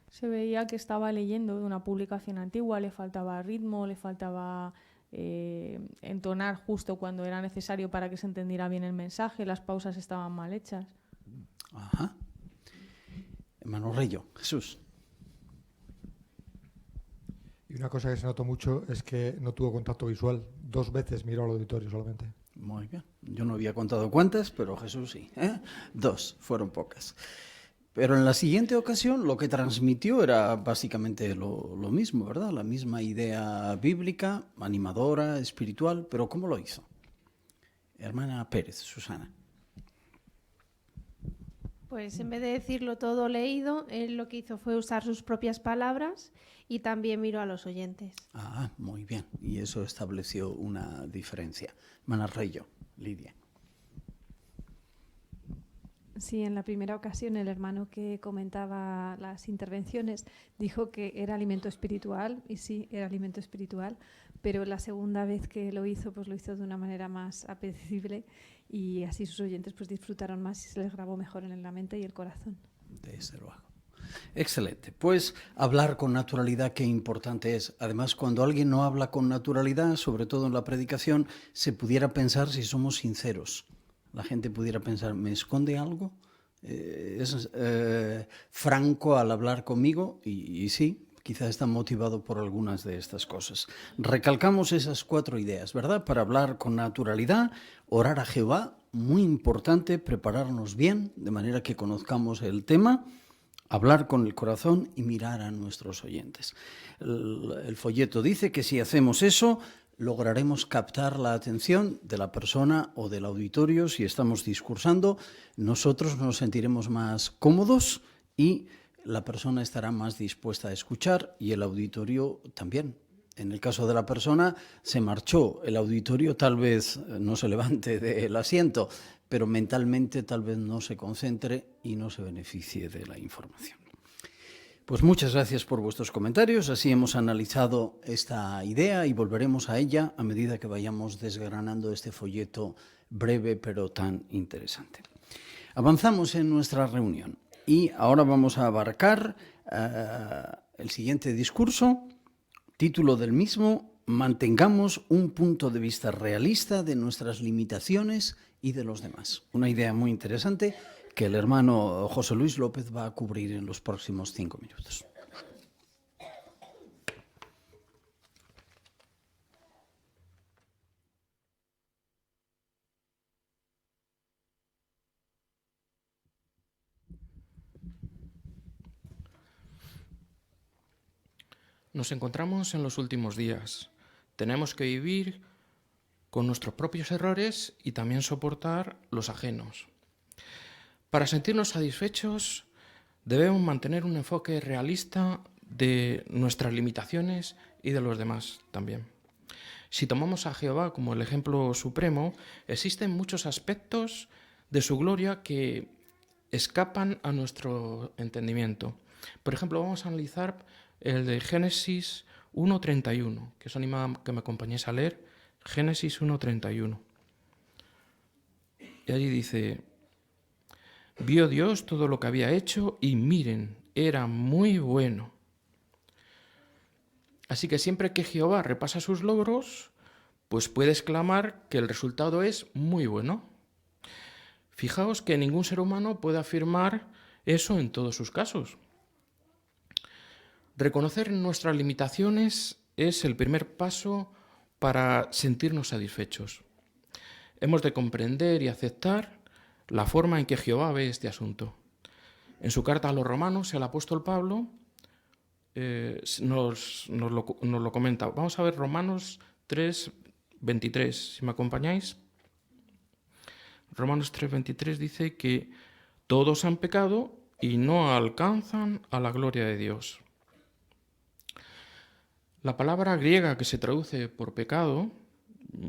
Se veía que estaba leyendo de una publicación antigua, le faltaba ritmo, le faltaba entonar justo cuando era necesario para que se entendiera bien el mensaje, las pausas estaban mal hechas. Ajá. Hermano Reyo, Jesús. Y una cosa que se notó mucho es que no tuvo contacto visual. 2 veces miró al auditorio solamente. Muy bien. Yo no había contado cuántas, pero Jesús sí. 2, fueron pocas. Pero en la siguiente ocasión lo que transmitió era básicamente lo mismo, ¿verdad? La misma idea bíblica, animadora, espiritual, pero ¿cómo lo hizo? Hermana Pérez, Susana. Pues en vez de decirlo todo leído, él lo que hizo fue usar sus propias palabras y también miró a los oyentes. Ah, muy bien. Y eso estableció una diferencia. Hermana Reyo, Lidia. Sí, en la primera ocasión el hermano que comentaba las intervenciones dijo que era alimento espiritual, y sí, era alimento espiritual, pero la segunda vez que lo hizo, pues lo hizo de una manera más apetecible y así sus oyentes pues disfrutaron más y se les grabó mejor en la mente y el corazón. Desde luego. Excelente. Pues hablar con naturalidad, qué importante es. Además, cuando alguien no habla con naturalidad, sobre todo en la predicación, se pudiera pensar si somos sinceros. La gente pudiera pensar, ¿me esconde algo? ¿Es franco al hablar conmigo? Y sí, quizá está motivado por algunas de estas cosas. Recalcamos esas 4 ideas, ¿verdad? Para hablar con naturalidad, orar a Jehová, muy importante, prepararnos bien, de manera que conozcamos el tema, hablar con el corazón y mirar a nuestros oyentes. El folleto dice que si hacemos eso, lograremos captar la atención de la persona o del auditorio. Si estamos discursando, nosotros nos sentiremos más cómodos y la persona estará más dispuesta a escuchar y el auditorio también. En el caso de la persona, se marchó. El auditorio tal vez no se levante del asiento, pero mentalmente tal vez no se concentre y no se beneficie de la información. Pues muchas gracias por vuestros comentarios. Así hemos analizado esta idea y volveremos a ella a medida que vayamos desgranando este folleto breve pero tan interesante. Avanzamos en nuestra reunión y ahora vamos a abarcar el siguiente discurso. Título del mismo: mantengamos un punto de vista realista de nuestras limitaciones y de los demás. Una idea muy interesante que el hermano José Luis López va a cubrir en los próximos 5 minutos. Nos encontramos en los últimos días. Tenemos que vivir con nuestros propios errores y también soportar los ajenos. Para sentirnos satisfechos, debemos mantener un enfoque realista de nuestras limitaciones y de los demás también. Si tomamos a Jehová como el ejemplo supremo, existen muchos aspectos de su gloria que escapan a nuestro entendimiento. Por ejemplo, vamos a analizar el de Génesis 1:31, que os animo a que me acompañéis a leer Génesis 1:31. Y allí dice: vio Dios todo lo que había hecho y miren, era muy bueno. Así que siempre que Jehová repasa sus logros, pues puede exclamar que el resultado es muy bueno. Fijaos que ningún ser humano puede afirmar eso en todos sus casos. Reconocer nuestras limitaciones es el primer paso para sentirnos satisfechos. Hemos de comprender y aceptar la forma en que Jehová ve este asunto. En su carta a los Romanos, el apóstol Pablo nos lo comenta. Vamos a ver Romanos 3:23, si me acompañáis. Romanos 3:23 dice que todos han pecado y no alcanzan a la gloria de Dios. La palabra griega que se traduce por pecado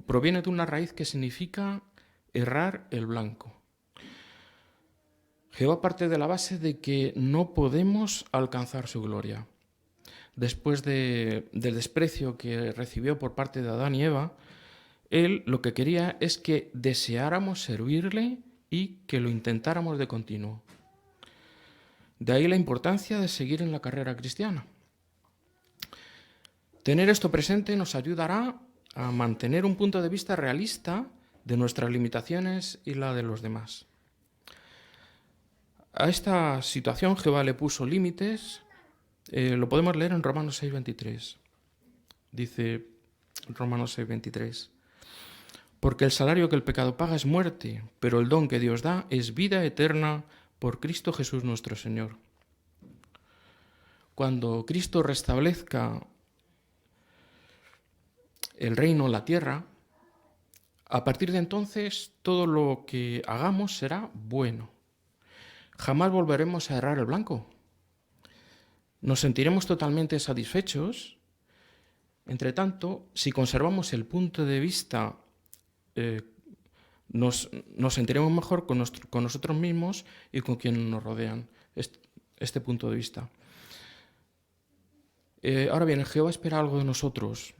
proviene de una raíz que significa errar el blanco. Jehová parte de la base de que no podemos alcanzar su gloria. Después del desprecio que recibió por parte de Adán y Eva, Él lo que quería es que deseáramos servirle y que lo intentáramos de continuo. De ahí la importancia de seguir en la carrera cristiana. Tener esto presente nos ayudará a mantener un punto de vista realista de nuestras limitaciones y la de los demás. A esta situación Jehová le puso límites, lo podemos leer en Romanos 6:23. Dice Romanos 6:23: porque el salario que el pecado paga es muerte, pero el don que Dios da es vida eterna por Cristo Jesús nuestro Señor. Cuando Cristo restablezca el reino en la tierra, a partir de entonces todo lo que hagamos será bueno. Jamás volveremos a errar el blanco. Nos sentiremos totalmente satisfechos. Entre tanto, si conservamos el punto de vista, nos sentiremos mejor con nosotros mismos y con quienes nos rodean. Este punto de vista. Ahora bien, Jehová espera algo de nosotros.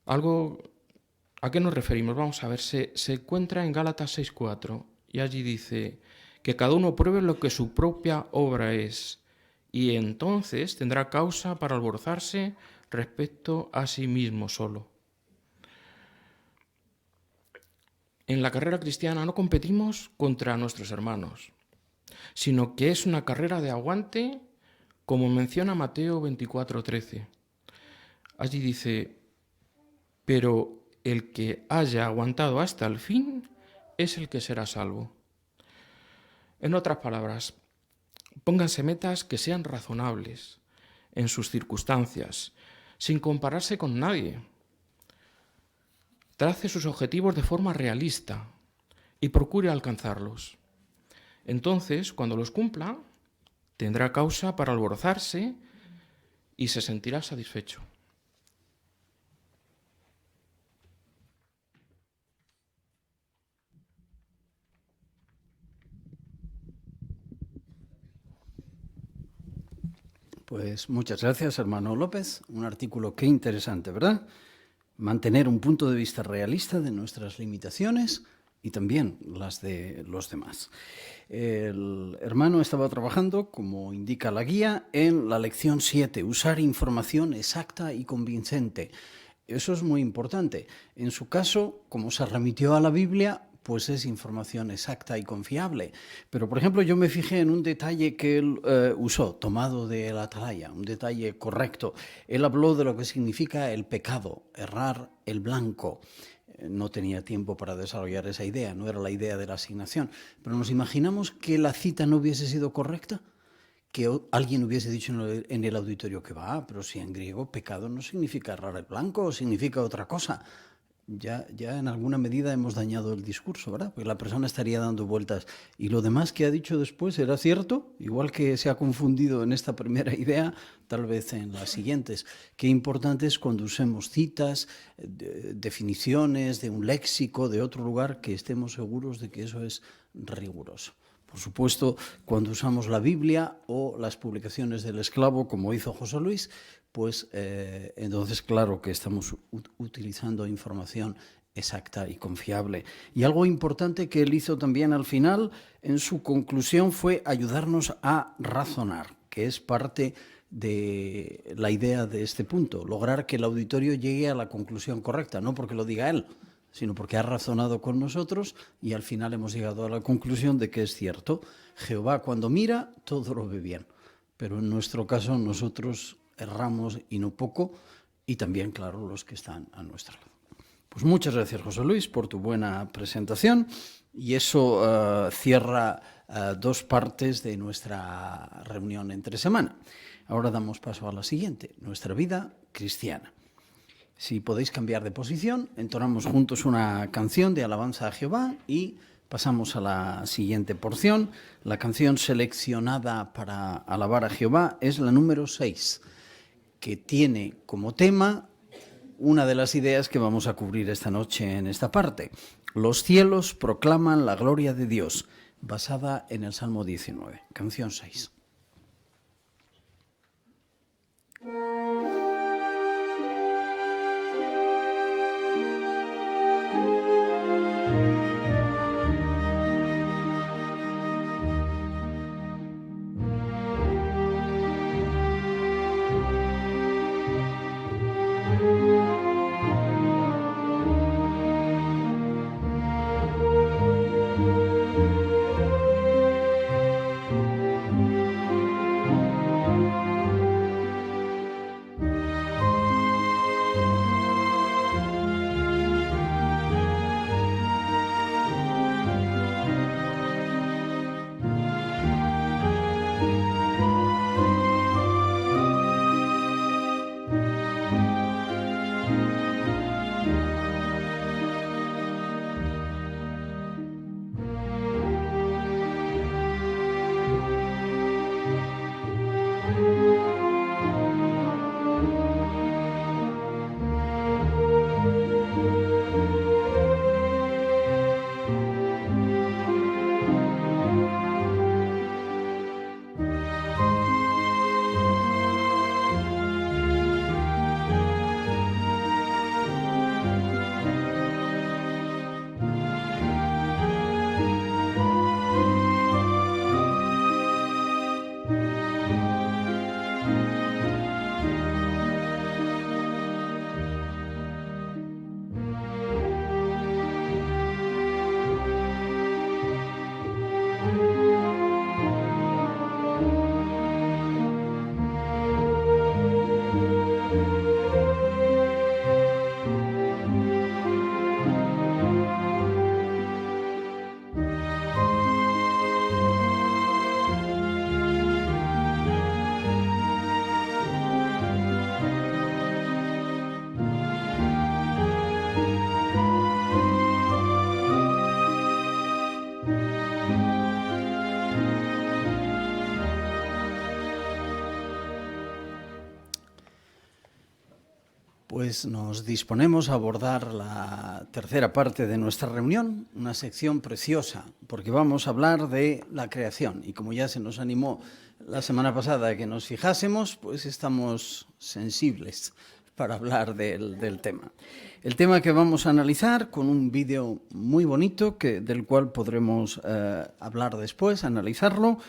¿A qué nos referimos? Vamos a ver, se encuentra en Gálatas 6:4 y allí dice que cada uno pruebe lo que su propia obra es y entonces tendrá causa para alborozarse respecto a sí mismo solo. En la carrera cristiana no competimos contra nuestros hermanos, sino que es una carrera de aguante como menciona Mateo 24:13. Allí dice: pero el que haya aguantado hasta el fin es el que será salvo. En otras palabras, pónganse metas que sean razonables en sus circunstancias, sin compararse con nadie. Trace sus objetivos de forma realista y procure alcanzarlos. Entonces, cuando los cumpla, tendrá causa para alborozarse y se sentirá satisfecho. Pues muchas gracias, hermano López. Un artículo qué interesante, ¿verdad? Mantener un punto de vista realista de nuestras limitaciones y también las de los demás. El hermano estaba trabajando, como indica la guía, en la lección 7, usar información exacta y convincente. Eso es muy importante. En su caso, como se remitió a la Biblia, pues es información exacta y confiable. Pero, por ejemplo, yo me fijé en un detalle que él usó, tomado de la Atalaya, un detalle correcto. Él habló de lo que significa el pecado, errar el blanco. No tenía tiempo para desarrollar esa idea, no era la idea de la asignación. Pero nos imaginamos que la cita no hubiese sido correcta, que alguien hubiese dicho en el auditorio que va, pero si en griego pecado no significa errar el blanco, significa otra cosa. Ya en alguna medida hemos dañado el discurso, ¿verdad? Porque la persona estaría dando vueltas. Y lo demás que ha dicho después era cierto, igual que se ha confundido en esta primera idea, tal vez en las siguientes. Qué importante es cuando usemos citas, definiciones de un léxico de otro lugar, que estemos seguros de que eso es riguroso. Por supuesto, cuando usamos la Biblia o las publicaciones del esclavo, como hizo José Luis, pues entonces claro que estamos utilizando información exacta y confiable. Y algo importante que él hizo también al final, en su conclusión, fue ayudarnos a razonar, que es parte de la idea de este punto, lograr que el auditorio llegue a la conclusión correcta, no porque lo diga él, sino porque ha razonado con nosotros y al final hemos llegado a la conclusión de que es cierto. Jehová cuando mira, todo lo ve bien, pero en nuestro caso nosotros erramos y no poco, y también, claro, los que están a nuestro lado. Pues muchas gracias, José Luis, por tu buena presentación, y eso cierra dos partes de nuestra reunión entre semana. Ahora damos paso a la siguiente, nuestra vida cristiana. Si podéis cambiar de posición, entonamos juntos una canción de alabanza a Jehová y pasamos a la siguiente porción. La canción seleccionada para alabar a Jehová es la número 6, que tiene como tema una de las ideas que vamos a cubrir esta noche en esta parte. Los cielos proclaman la gloria de Dios, basada en el Salmo 19, canción 6. pues nos disponemos a abordar la tercera parte de nuestra reunión, una sección preciosa, porque vamos a hablar de la creación. Y como ya se nos animó la semana pasada a que nos fijásemos, pues estamos sensibles para hablar del tema. El tema que vamos a analizar con un vídeo muy bonito, del cual podremos hablar después, analizarlo,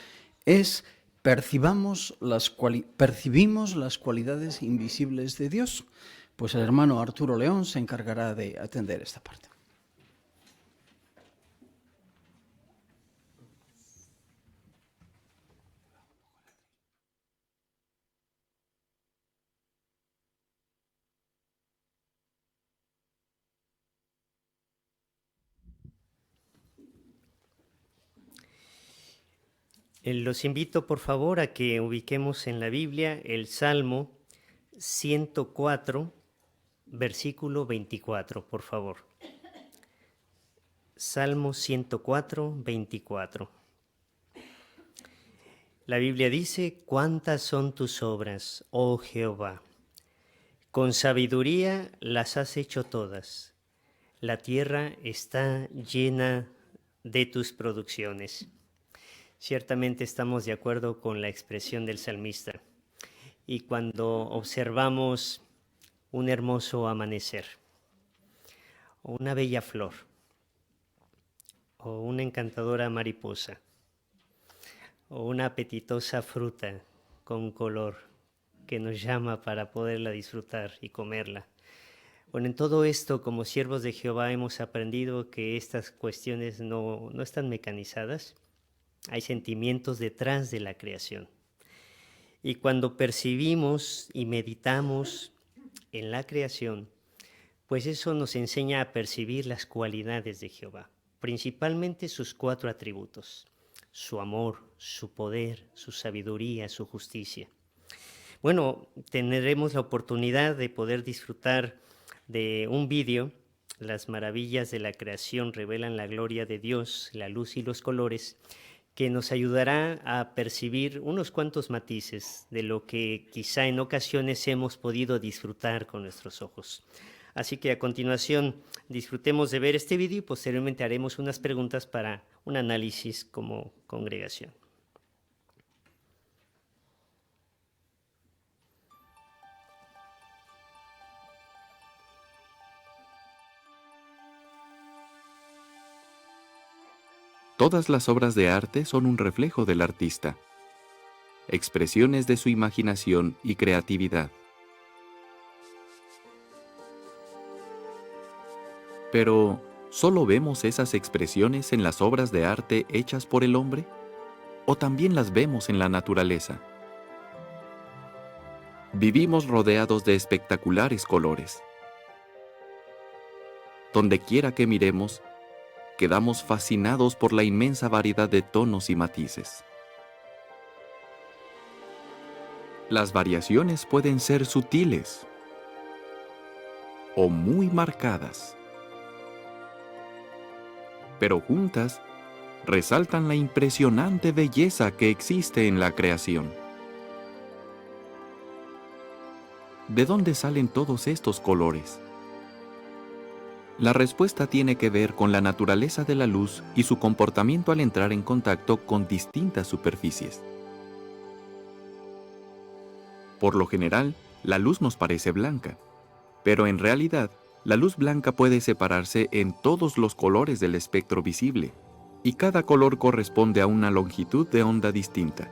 es percibimos las cualidades invisibles de Dios. Pues el hermano Arturo León se encargará de atender esta parte. Los invito, por favor, a que ubiquemos en la Biblia el Salmo 104, versículo 24, por favor. Salmo 104, 24. La Biblia dice: «¿Cuántas son tus obras, oh Jehová? Con sabiduría las has hecho todas. La tierra está llena de tus producciones». Ciertamente estamos de acuerdo con la expresión del salmista. Y cuando observamos un hermoso amanecer, o una bella flor, o una encantadora mariposa, o una apetitosa fruta con color que nos llama para poderla disfrutar y comerla. Bueno, en todo esto, como siervos de Jehová, hemos aprendido que estas cuestiones no están mecanizadas. Hay sentimientos detrás de la creación. Y cuando percibimos y meditamos en la creación, pues eso nos enseña a percibir las cualidades de Jehová, principalmente sus 4 atributos: su amor, su poder, su sabiduría, su justicia. Bueno, tendremos la oportunidad de poder disfrutar de un vídeo. Las maravillas de la creación revelan la gloria de Dios, la luz y los colores, que nos ayudará a percibir unos cuantos matices de lo que quizá en ocasiones hemos podido disfrutar con nuestros ojos. Así que a continuación disfrutemos de ver este vídeo y posteriormente haremos unas preguntas para un análisis como congregación. Todas las obras de arte son un reflejo del artista, expresiones de su imaginación y creatividad. Pero, ¿solo vemos esas expresiones en las obras de arte hechas por el hombre? ¿O también las vemos en la naturaleza? Vivimos rodeados de espectaculares colores. Donde quiera que miremos, quedamos fascinados por la inmensa variedad de tonos y matices. Las variaciones pueden ser sutiles o muy marcadas, pero juntas resaltan la impresionante belleza que existe en la creación. ¿De dónde salen todos estos colores? La respuesta tiene que ver con la naturaleza de la luz y su comportamiento al entrar en contacto con distintas superficies. Por lo general, la luz nos parece blanca, pero en realidad, la luz blanca puede separarse en todos los colores del espectro visible, y cada color corresponde a una longitud de onda distinta.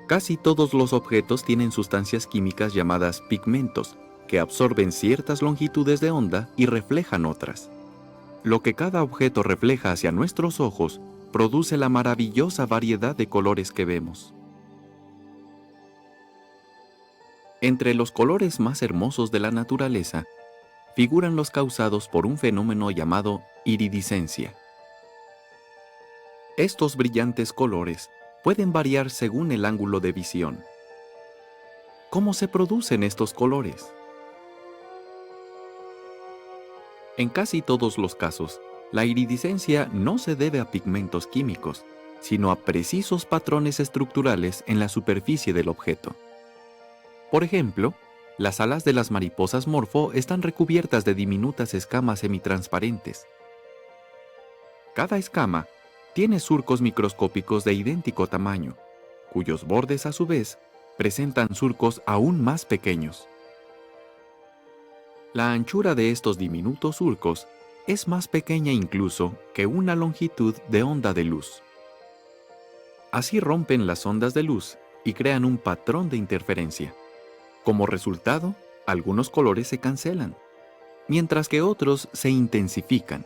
Casi todos los objetos tienen sustancias químicas llamadas pigmentos, que absorben ciertas longitudes de onda y reflejan otras. Lo que cada objeto refleja hacia nuestros ojos produce la maravillosa variedad de colores que vemos. Entre los colores más hermosos de la naturaleza, figuran los causados por un fenómeno llamado iridiscencia. Estos brillantes colores pueden variar según el ángulo de visión. ¿Cómo se producen estos colores? En casi todos los casos, la iridiscencia no se debe a pigmentos químicos, sino a precisos patrones estructurales en la superficie del objeto. Por ejemplo, las alas de las mariposas morfo están recubiertas de diminutas escamas semitransparentes. Cada escama tiene surcos microscópicos de idéntico tamaño, cuyos bordes a su vez presentan surcos aún más pequeños. La anchura de estos diminutos surcos es más pequeña incluso que una longitud de onda de luz. Así rompen las ondas de luz y crean un patrón de interferencia. Como resultado, algunos colores se cancelan, mientras que otros se intensifican.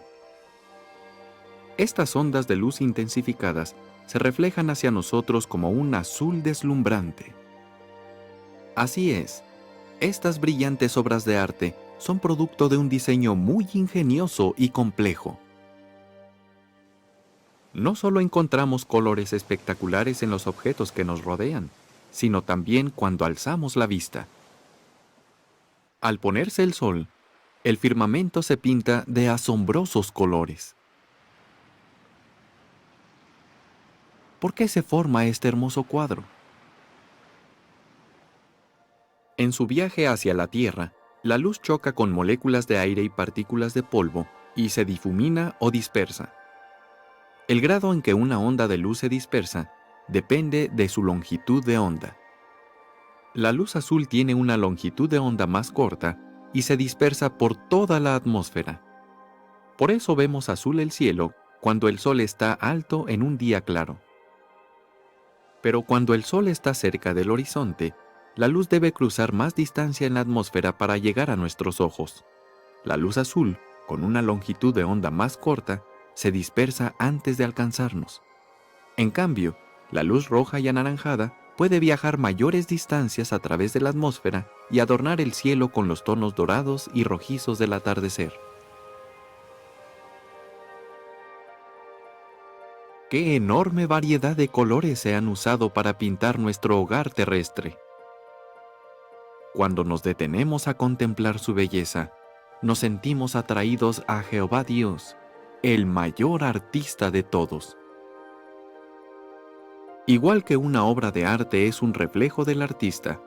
Estas ondas de luz intensificadas se reflejan hacia nosotros como un azul deslumbrante. Así es, estas brillantes obras de arte son producto de un diseño muy ingenioso y complejo. No solo encontramos colores espectaculares en los objetos que nos rodean, sino también cuando alzamos la vista. Al ponerse el sol, el firmamento se pinta de asombrosos colores. ¿Por qué se forma este hermoso cuadro? En su viaje hacia la Tierra, la luz choca con moléculas de aire y partículas de polvo y se difumina o dispersa. El grado en que una onda de luz se dispersa depende de su longitud de onda. La luz azul tiene una longitud de onda más corta y se dispersa por toda la atmósfera. Por eso vemos azul el cielo cuando el sol está alto en un día claro. Pero cuando el sol está cerca del horizonte, la luz debe cruzar más distancia en la atmósfera para llegar a nuestros ojos. La luz azul, con una longitud de onda más corta, se dispersa antes de alcanzarnos. En cambio, la luz roja y anaranjada puede viajar mayores distancias a través de la atmósfera y adornar el cielo con los tonos dorados y rojizos del atardecer. ¡Qué enorme variedad de colores se han usado para pintar nuestro hogar terrestre! Cuando nos detenemos a contemplar su belleza, nos sentimos atraídos a Jehová Dios, el mayor artista de todos. Igual que una obra de arte es un reflejo del artista,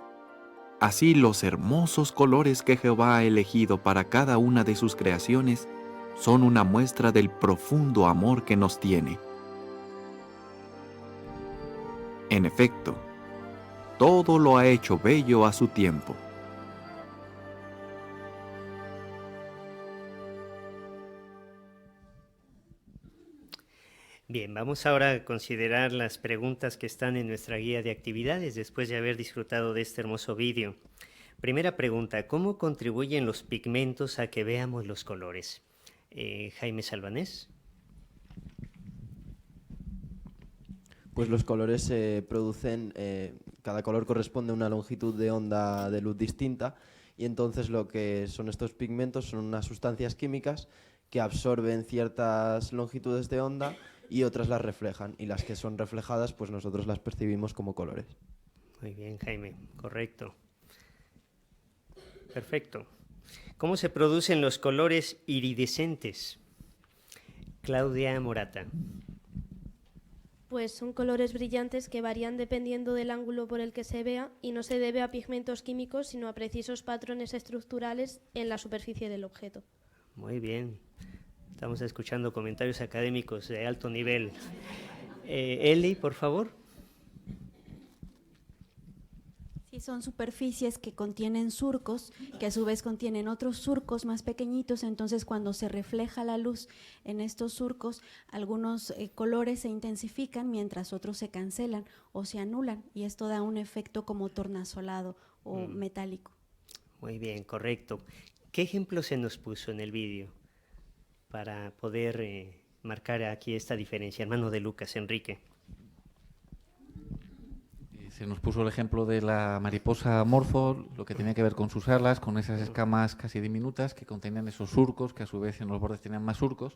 así los hermosos colores que Jehová ha elegido para cada una de sus creaciones son una muestra del profundo amor que nos tiene. En efecto, todo lo ha hecho bello a su tiempo. Bien, vamos ahora a considerar las preguntas que están en nuestra guía de actividades después de haber disfrutado de este hermoso vídeo. Primera pregunta, ¿cómo contribuyen los pigmentos a que veamos los colores? Jaime Salvanés. Pues los colores se producen, cada color corresponde a una longitud de onda de luz distinta y entonces lo que son estos pigmentos son unas sustancias químicas que absorben ciertas longitudes de onda y otras las reflejan, y las que son reflejadas pues nosotros las percibimos como colores. Muy bien, Jaime, correcto. Perfecto. ¿Cómo se producen los colores iridescentes? Claudia Morata. Pues son colores brillantes que varían dependiendo del ángulo por el que se vea y no se debe a pigmentos químicos, sino a precisos patrones estructurales en la superficie del objeto. Muy bien. Estamos escuchando comentarios académicos de alto nivel. Eli, por favor. Sí, son superficies que contienen surcos, que a su vez contienen otros surcos más pequeñitos, entonces cuando se refleja la luz en estos surcos, algunos colores se intensifican mientras otros se cancelan o se anulan, y esto da un efecto como tornasolado o metálico. Muy bien, correcto. ¿Qué ejemplo se nos puso en el vídeo para poder marcar aquí esta diferencia? Hermano de Lucas, Enrique. Se nos puso el ejemplo de la mariposa morfo, lo que tenía que ver con sus alas, con esas escamas casi diminutas que contenían esos surcos, que a su vez en los bordes tenían más surcos,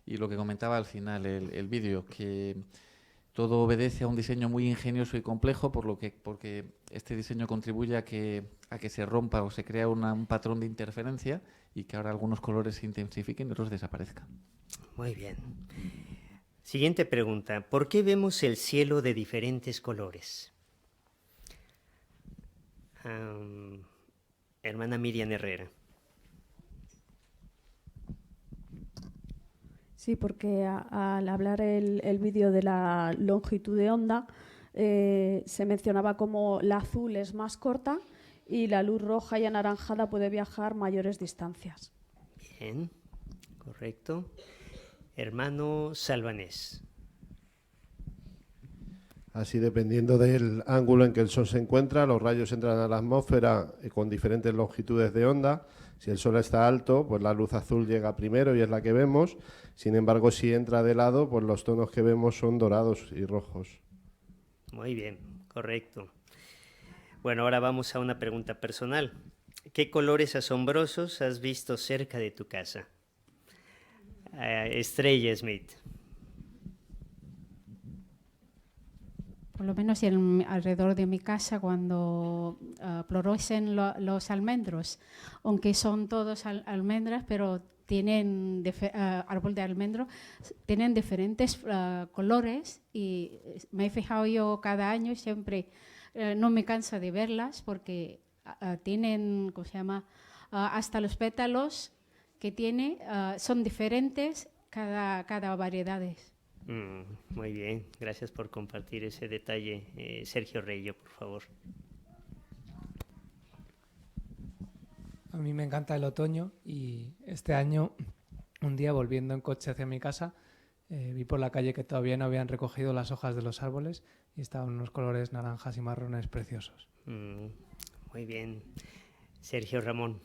y lo que comentaba al final el vídeo, que todo obedece a un diseño muy ingenioso y complejo, porque este diseño contribuye a que se rompa o se crea un patrón de interferencia y que ahora algunos colores se intensifiquen y otros desaparezcan. Muy bien. Siguiente pregunta. ¿Por qué vemos el cielo de diferentes colores? Hermana Miriam Herrera. Sí, porque al hablar el vídeo de la longitud de onda, se mencionaba como la azul es más corta y la luz roja y anaranjada puede viajar mayores distancias. Bien, correcto. Hermano Salvanés. Así, dependiendo del ángulo en que el Sol se encuentra, los rayos entran a la atmósfera con diferentes longitudes de onda. Si el Sol está alto, pues la luz azul llega primero y es la que vemos. Sin embargo, si entra de lado, pues los tonos que vemos son dorados y rojos. Muy bien, correcto. Bueno, ahora vamos a una pregunta personal. ¿Qué colores asombrosos has visto cerca de tu casa? Estrella Smith. Por lo menos alrededor de mi casa, cuando florecen los almendros, aunque son todos almendras, pero tienen árbol de almendro, tienen diferentes colores, y me he fijado yo cada año, siempre no me canso de verlas, porque tienen, ¿cómo se llama? Hasta los pétalos que tiene son diferentes cada variedades. Muy bien, gracias por compartir ese detalle. Sergio Reyo, por favor. A mí me encanta el otoño y este año, un día volviendo en coche hacia mi casa, vi por la calle que todavía no habían recogido las hojas de los árboles y estaban unos colores naranjas y marrones preciosos. Muy bien. Sergio Ramón,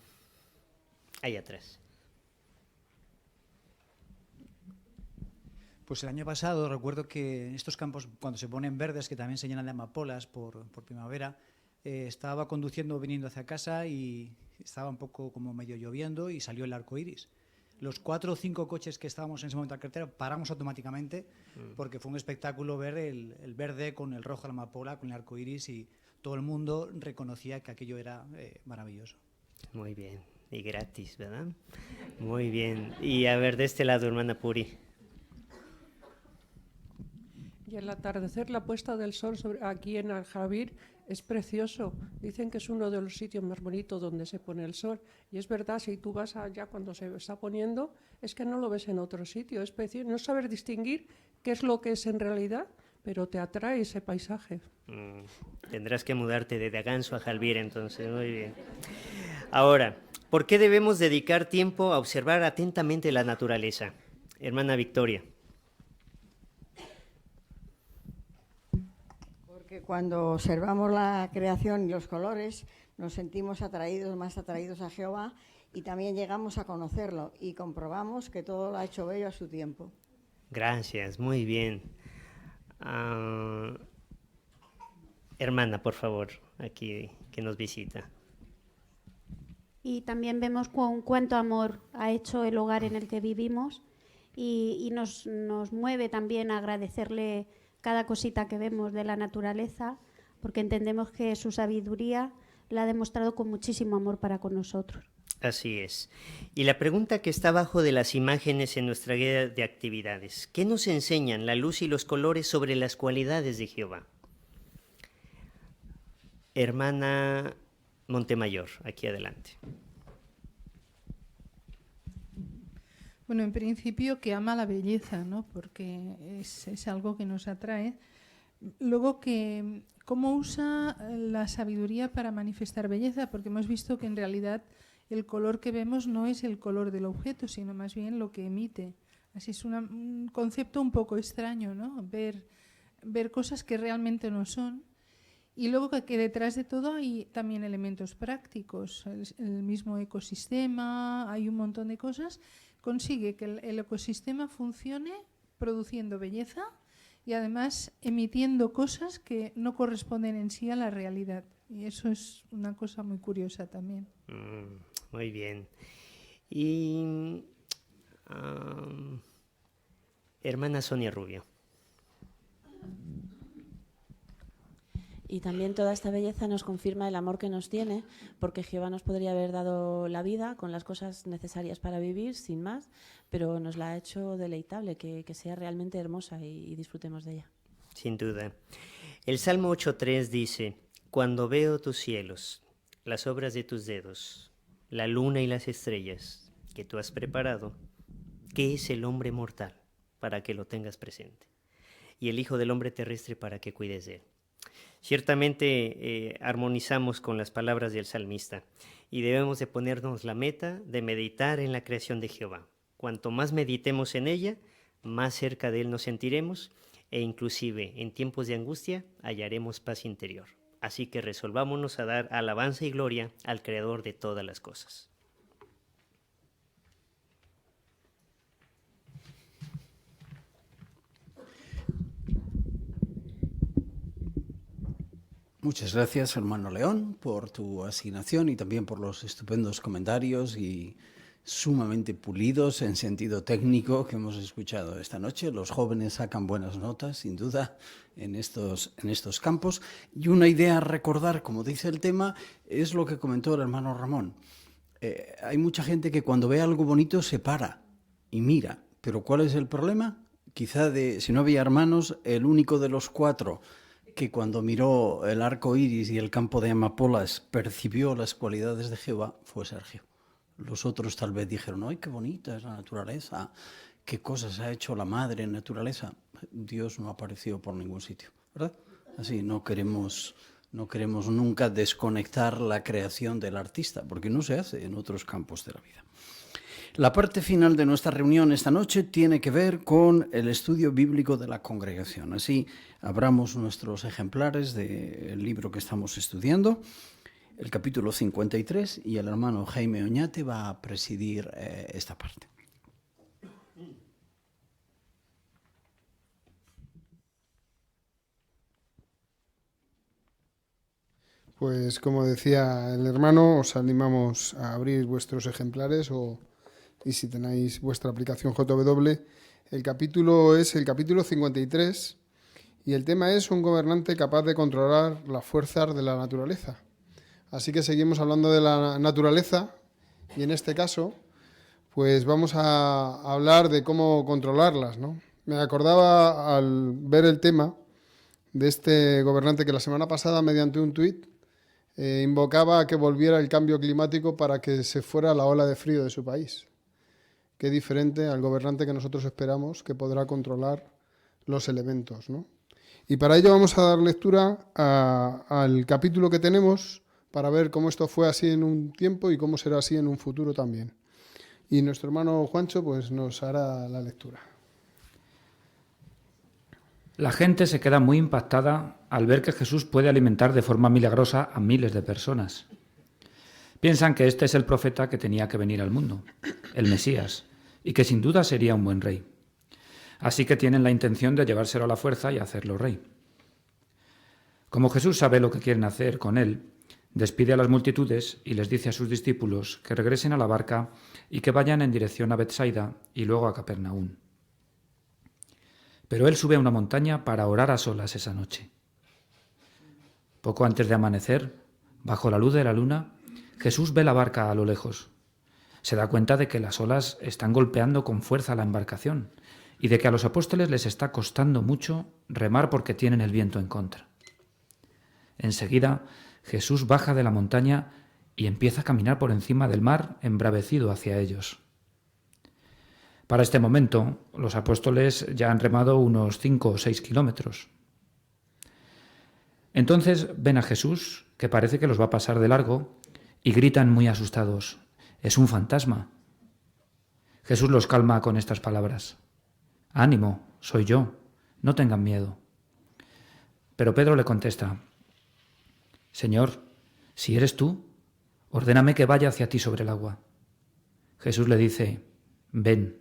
ahí atrás. Pues el año pasado recuerdo que estos campos, cuando se ponen verdes, que también se llenan de amapolas por primavera, estaba conduciendo viniendo hacia casa y estaba un poco como medio lloviendo y salió el arco iris. Los 4 o 5 coches que estábamos en ese momento en la carretera paramos automáticamente porque fue un espectáculo ver el verde con el rojo de la amapola, con el arco iris, y todo el mundo reconocía que aquello era maravilloso. Muy bien, y gratis, ¿verdad? Muy bien. Y a ver, de este lado, hermana Puri. Y el atardecer, la puesta del sol aquí en Aljavír es precioso. Dicen que es uno de los sitios más bonitos donde se pone el sol. Y es verdad, si tú vas allá cuando se está poniendo, es que no lo ves en otro sitio. Es precioso. No saber distinguir qué es lo que es en realidad, pero te atrae ese paisaje. Tendrás que mudarte de Daganzo a Jalvír, entonces. Muy bien. Ahora, ¿por qué debemos dedicar tiempo a observar atentamente la naturaleza? Hermana Victoria. Cuando observamos la creación y los colores, nos sentimos más atraídos a Jehová, y también llegamos a conocerlo y comprobamos que todo lo ha hecho bello a su tiempo. Gracias, muy bien. Hermana, por favor, aquí que nos visita. Y también vemos con cuánto amor ha hecho el hogar en el que vivimos, y nos mueve también a agradecerle cada cosita que vemos de la naturaleza, porque entendemos que su sabiduría la ha demostrado con muchísimo amor para con nosotros. Así es. Y la pregunta que está abajo de las imágenes en nuestra guía de actividades: ¿qué nos enseñan la luz y los colores sobre las cualidades de Jehová? Hermana Montemayor, aquí adelante. Bueno, en principio que ama la belleza, ¿no? Porque es algo que nos atrae. Luego que cómo usa la sabiduría para manifestar belleza, porque hemos visto que en realidad el color que vemos no es el color del objeto, sino más bien lo que emite. Así es un concepto un poco extraño, ¿no? Ver cosas que realmente no son. Y luego que detrás de todo hay también elementos prácticos, el mismo ecosistema, hay un montón de cosas. Consigue que el ecosistema funcione produciendo belleza y además emitiendo cosas que no corresponden en sí a la realidad. Y eso es una cosa muy curiosa también. Muy bien. Y hermana Sonia Rubio. Y también toda esta belleza nos confirma el amor que nos tiene, porque Jehová nos podría haber dado la vida con las cosas necesarias para vivir, sin más, pero nos la ha hecho deleitable, que sea realmente hermosa y disfrutemos de ella. Sin duda. El Salmo 8.3 dice: cuando veo tus cielos, las obras de tus dedos, la luna y las estrellas que tú has preparado, ¿qué es el hombre mortal para que lo tengas presente? Y el Hijo del Hombre terrestre para que cuides de él. Ciertamente armonizamos con las palabras del salmista y debemos de ponernos la meta de meditar en la creación de Jehová. Cuanto más meditemos en ella, más cerca de él nos sentiremos e inclusive en tiempos de angustia hallaremos paz interior. Así que resolvámonos a dar alabanza y gloria al Creador de todas las cosas. Muchas gracias, hermano León, por tu asignación y también por los estupendos comentarios y sumamente pulidos en sentido técnico que hemos escuchado esta noche. Los jóvenes sacan buenas notas, sin duda, en estos campos. Y una idea a recordar, como dice el tema, es lo que comentó el hermano Ramón. Hay mucha gente que cuando ve algo bonito se para y mira. Pero ¿cuál es el problema? Quizá si no había hermanos, el único de los 4 que cuando miró el arco iris y el campo de amapolas percibió las cualidades de Jehová fue Sergio. Los otros tal vez dijeron, ¡ay, qué bonita es la naturaleza! ¿Qué cosas ha hecho la madre naturaleza? Dios no apareció por ningún sitio, ¿verdad? Así no queremos nunca desconectar la creación del artista, porque no se hace en otros campos de la vida. La parte final de nuestra reunión esta noche tiene que ver con el estudio bíblico de la congregación. Así abramos nuestros ejemplares del libro que estamos estudiando, el capítulo 53, y el hermano Jaime Oñate va a presidir esta parte. Pues como decía el hermano, os animamos a abrir vuestros ejemplares y si tenéis vuestra aplicación JW, el capítulo es el capítulo 53 y el tema es un gobernante capaz de controlar las fuerzas de la naturaleza. Así que seguimos hablando de la naturaleza y en este caso pues vamos a hablar de cómo controlarlas, ¿no? Me acordaba al ver el tema de este gobernante que la semana pasada mediante un tuit invocaba a que volviera el cambio climático para que se fuera la ola de frío de su país. Qué diferente al gobernante que nosotros esperamos que podrá controlar los elementos, ¿no? Y para ello vamos a dar lectura al capítulo que tenemos para ver cómo esto fue así en un tiempo y cómo será así en un futuro también. Y nuestro hermano Juancho pues nos hará la lectura. La gente se queda muy impactada al ver que Jesús puede alimentar de forma milagrosa a miles de personas. Piensan que este es el profeta que tenía que venir al mundo, el Mesías, y que sin duda sería un buen rey. Así que tienen la intención de llevárselo a la fuerza y hacerlo rey. Como Jesús sabe lo que quieren hacer con él, despide a las multitudes y les dice a sus discípulos que regresen a la barca y que vayan en dirección a Betsaida y luego a Capernaum. Pero él sube a una montaña para orar a solas esa noche. Poco antes de amanecer, bajo la luz de la luna, Jesús ve la barca a lo lejos. Se da cuenta de que las olas están golpeando con fuerza la embarcación y de que a los apóstoles les está costando mucho remar porque tienen el viento en contra. Enseguida, Jesús baja de la montaña y empieza a caminar por encima del mar embravecido hacia ellos. Para este momento, los apóstoles ya han remado unos 5 o 6 kilómetros. Entonces ven a Jesús, que parece que los va a pasar de largo, y gritan muy asustados: «¡Es un fantasma!». Jesús los calma con estas palabras: «Ánimo, soy yo, no tengan miedo». Pero Pedro le contesta: «Señor, si eres tú, ordéname que vaya hacia ti sobre el agua». Jesús le dice: «Ven».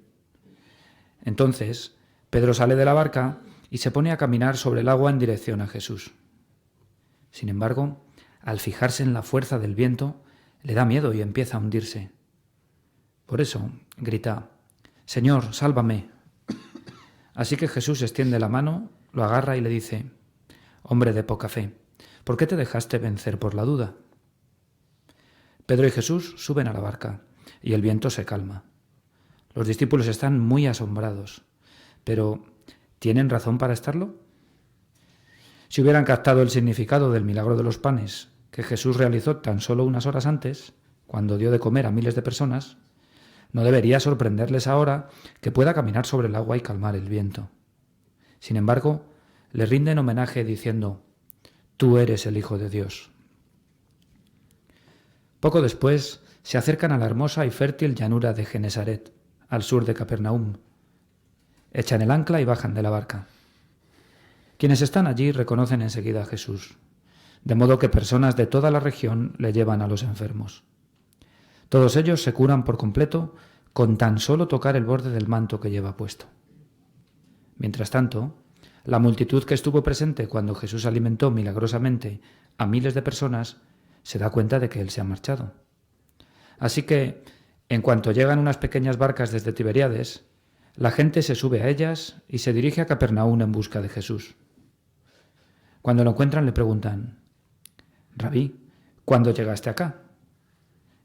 Entonces Pedro sale de la barca y se pone a caminar sobre el agua en dirección a Jesús. Sin embargo, al fijarse en la fuerza del viento, le da miedo y empieza a hundirse. Por eso grita: «Señor, sálvame». Así que Jesús extiende la mano, lo agarra y le dice: «Hombre de poca fe, ¿por qué te dejaste vencer por la duda?». Pedro y Jesús suben a la barca y el viento se calma. Los discípulos están muy asombrados, pero ¿tienen razón para estarlo? Si hubieran captado el significado del milagro de los panes que Jesús realizó tan solo unas horas antes, cuando dio de comer a miles de personas, no debería sorprenderles ahora que pueda caminar sobre el agua y calmar el viento. Sin embargo, le rinden homenaje diciendo: «Tú eres el Hijo de Dios». Poco después se acercan a la hermosa y fértil llanura de Genesaret, al sur de Capernaum. Echan el ancla y bajan de la barca. Quienes están allí reconocen enseguida a Jesús, de modo que personas de toda la región le llevan a los enfermos. Todos ellos se curan por completo con tan solo tocar el borde del manto que lleva puesto. Mientras tanto, la multitud que estuvo presente cuando Jesús alimentó milagrosamente a miles de personas se da cuenta de que Él se ha marchado. Así que, en cuanto llegan unas pequeñas barcas desde Tiberíades, la gente se sube a ellas y se dirige a Capernaum en busca de Jesús. Cuando lo encuentran le preguntan: «Rabí, ¿cuándo llegaste acá?».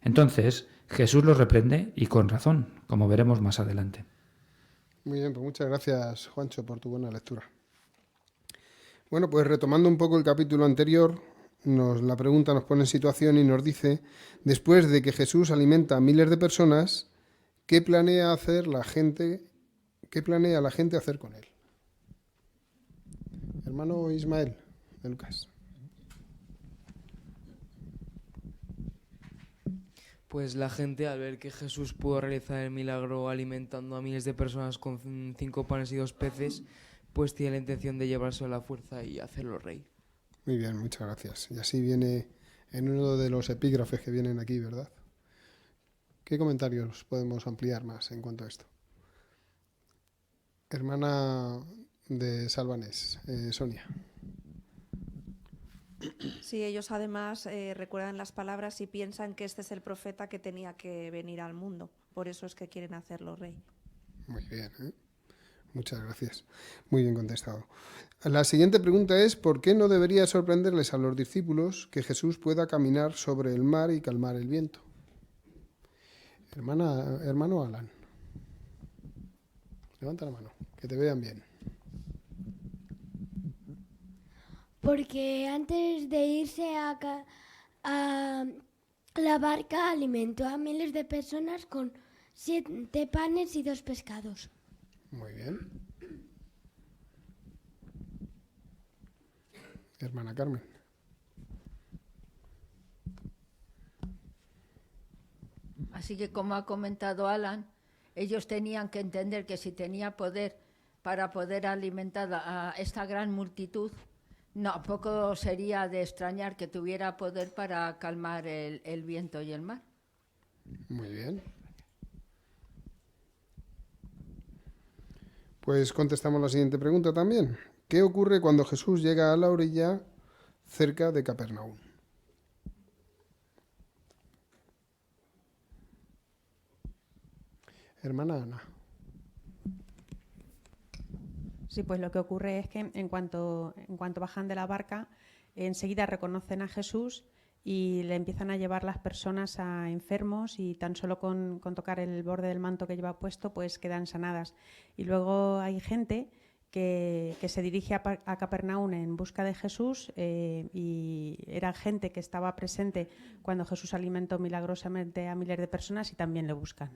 Entonces Jesús los reprende, y con razón, como veremos más adelante. Muy bien, pues muchas gracias, Juancho, por tu buena lectura. Bueno, pues retomando un poco el capítulo anterior, la pregunta nos pone en situación y nos dice: después de que Jesús alimenta a miles de personas, ¿qué planea la gente hacer con él? Hermano Ismael de Lucas. Pues la gente, al ver que Jesús pudo realizar el milagro alimentando a miles de personas con 5 panes y 2 peces, pues tiene la intención de llevarse a la fuerza y hacerlo rey. Muy bien, muchas gracias. Y así viene en uno de los epígrafes que vienen aquí, ¿verdad? ¿Qué comentarios podemos ampliar más en cuanto a esto? Hermana de Salvanés, Sonia. Sí, ellos además recuerdan las palabras y piensan que este es el profeta que tenía que venir al mundo. Por eso es que quieren hacerlo rey. Muy bien, ¿eh? Muchas gracias. Muy bien contestado. La siguiente pregunta es: ¿por qué no debería sorprenderles a los discípulos que Jesús pueda caminar sobre el mar y calmar el viento? Hermano Alan. Levanta la mano, que te vean bien. Porque antes de irse a la barca alimentó a miles de personas con 7 panes y 2 pescados. Muy bien. Hermana Carmen. Así que, como ha comentado Alan, ellos tenían que entender que si tenía poder para poder alimentar a esta gran multitud, no, poco sería de extrañar que tuviera poder para calmar el viento y el mar. Muy bien. Pues contestamos la siguiente pregunta también. ¿Qué ocurre cuando Jesús llega a la orilla cerca de Capernaum? Hermana Ana. Sí, pues lo que ocurre es que en cuanto bajan de la barca, enseguida reconocen a Jesús y le empiezan a llevar las personas a enfermos, y tan solo con tocar el borde del manto que lleva puesto, pues quedan sanadas. Y luego hay gente que se dirige a Capernaum en busca de Jesús, y era gente que estaba presente cuando Jesús alimentó milagrosamente a miles de personas y también le buscan.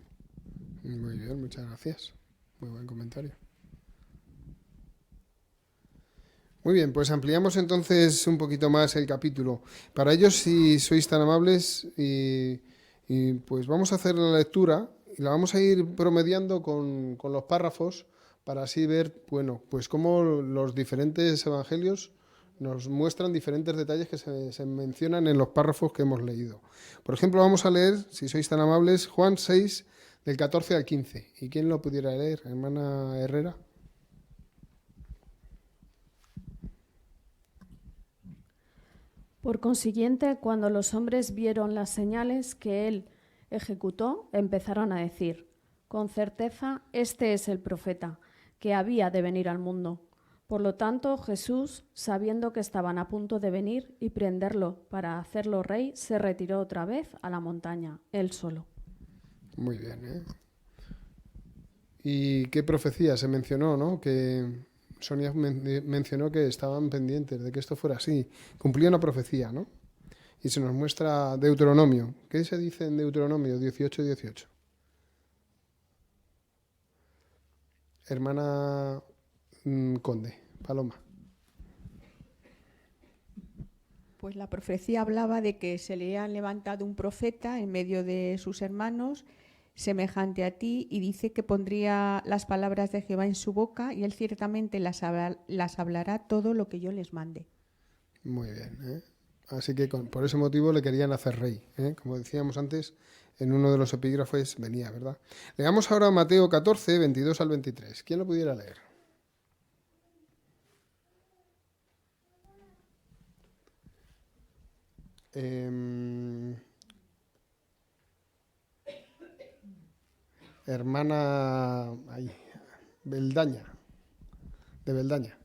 Muy bien, muchas gracias. Muy buen comentario. Muy bien, pues ampliamos entonces un poquito más el capítulo. Para ello, si sois tan amables, y pues vamos a hacer la lectura y la vamos a ir promediando con los párrafos para así ver, bueno, pues cómo los diferentes evangelios nos muestran diferentes detalles que se mencionan en los párrafos que hemos leído. Por ejemplo, vamos a leer, si sois tan amables, Juan 6, del 14 al 15. ¿Y quién lo pudiera leer? Hermana Herrera. Por consiguiente, cuando los hombres vieron las señales que él ejecutó, empezaron a decir: con certeza, este es el profeta, que había de venir al mundo. Por lo tanto, Jesús, sabiendo que estaban a punto de venir y prenderlo para hacerlo rey, se retiró otra vez a la montaña, él solo. Muy bien, ¿eh? ¿Y qué profecía se mencionó, no? Que Sonia mencionó que estaban pendientes de que esto fuera así. Cumplía una profecía, ¿no? Y se nos muestra Deuteronomio. ¿Qué se dice en Deuteronomio 18:18? Hermana Conde, Paloma. Pues la profecía hablaba de que se le ha levantado un profeta en medio de sus hermanos, semejante a ti, y dice que pondría las palabras de Jehová en su boca y él ciertamente las hablará todo lo que yo les mande. Muy bien, ¿eh? Así que por ese motivo le querían hacer rey, ¿eh? Como decíamos antes, en uno de los epígrafes venía, ¿verdad? Leamos ahora Mateo 14, 22 al 23. ¿Quién lo pudiera leer? Hermana Beldaña, de Beldaña.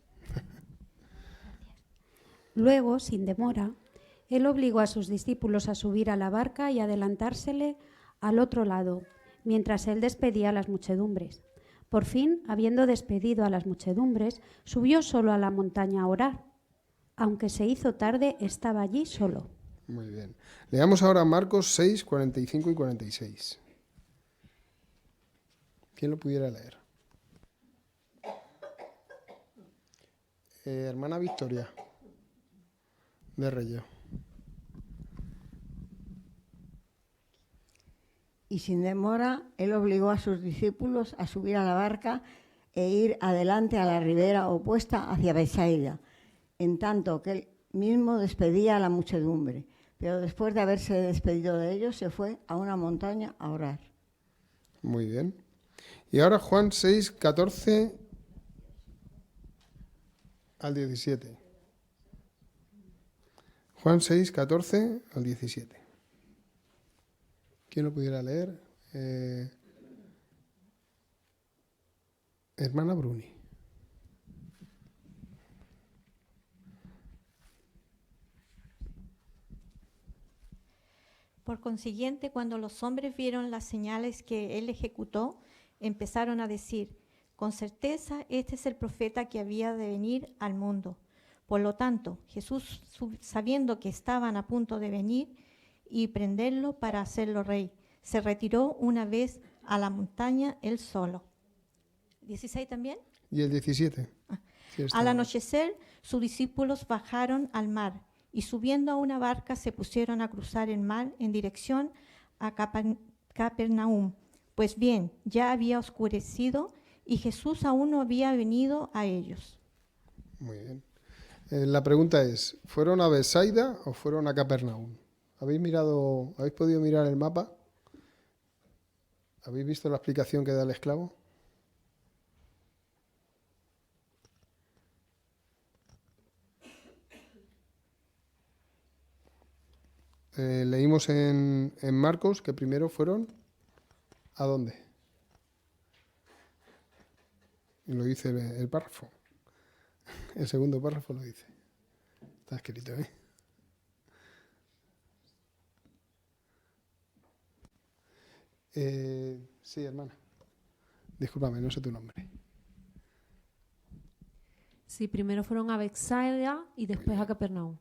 Luego, sin demora, él obligó a sus discípulos a subir a la barca y adelantársele al otro lado, mientras él despedía a las muchedumbres. Por fin, habiendo despedido a las muchedumbres, subió solo a la montaña a orar. Aunque se hizo tarde, estaba allí solo. Muy bien. Leamos ahora Marcos 6, 45 y 46. ¿Quién lo pudiera leer? Hermana Victoria, de Reyo. Y sin demora, él obligó a sus discípulos a subir a la barca e ir adelante a la ribera opuesta hacia Betsaida, en tanto que él mismo despedía a la muchedumbre. Pero después de haberse despedido de ellos, se fue a una montaña a orar. Muy bien. Y ahora Juan 6, 14 al 17. Juan 6, 14 al 17. ¿Quién lo pudiera leer? Hermana Bruni. Por consiguiente, cuando los hombres vieron las señales que él ejecutó, empezaron a decir, con certeza este es el profeta que había de venir al mundo. Por lo tanto, Jesús, sabiendo que estaban a punto de venir y prenderlo para hacerlo rey, se retiró una vez a la montaña él solo. ¿16 también? ¿Y el 17? Sí, al anochecer, sus discípulos bajaron al mar y subiendo a una barca se pusieron a cruzar el mar en dirección a Capernaum. Pues bien, ya había oscurecido y Jesús aún no había venido a ellos. Muy bien. La pregunta es, ¿fueron a Betsaida o fueron a Capernaum? ¿Habéis podido mirar el mapa? ¿Habéis visto la explicación que da el esclavo? Leímos en Marcos que primero fueron ¿a dónde? Y lo dice el párrafo. El segundo párrafo lo dice. Está escrito, ¿eh? Sí, hermana. Discúlpame, no sé tu nombre. Sí, primero fueron a Betsaida y después a Capernaum.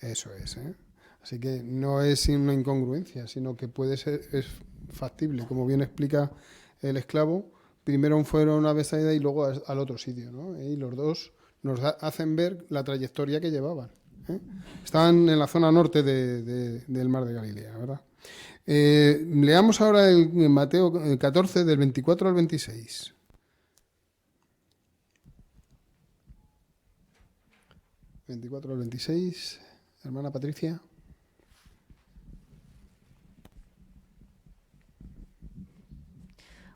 Eso es, ¿eh? Así que no es una incongruencia, sino que puede ser, es factible, como bien explica el esclavo. Primero fueron a Betsaida y luego al otro sitio, ¿no? Y los dos nos hacen ver la trayectoria que llevaban, ¿eh? Estaban en la zona norte del mar de Galilea, ¿verdad? Leamos ahora el Mateo 14, del 24 al 26. ¿24 al 26? Hermana Patricia.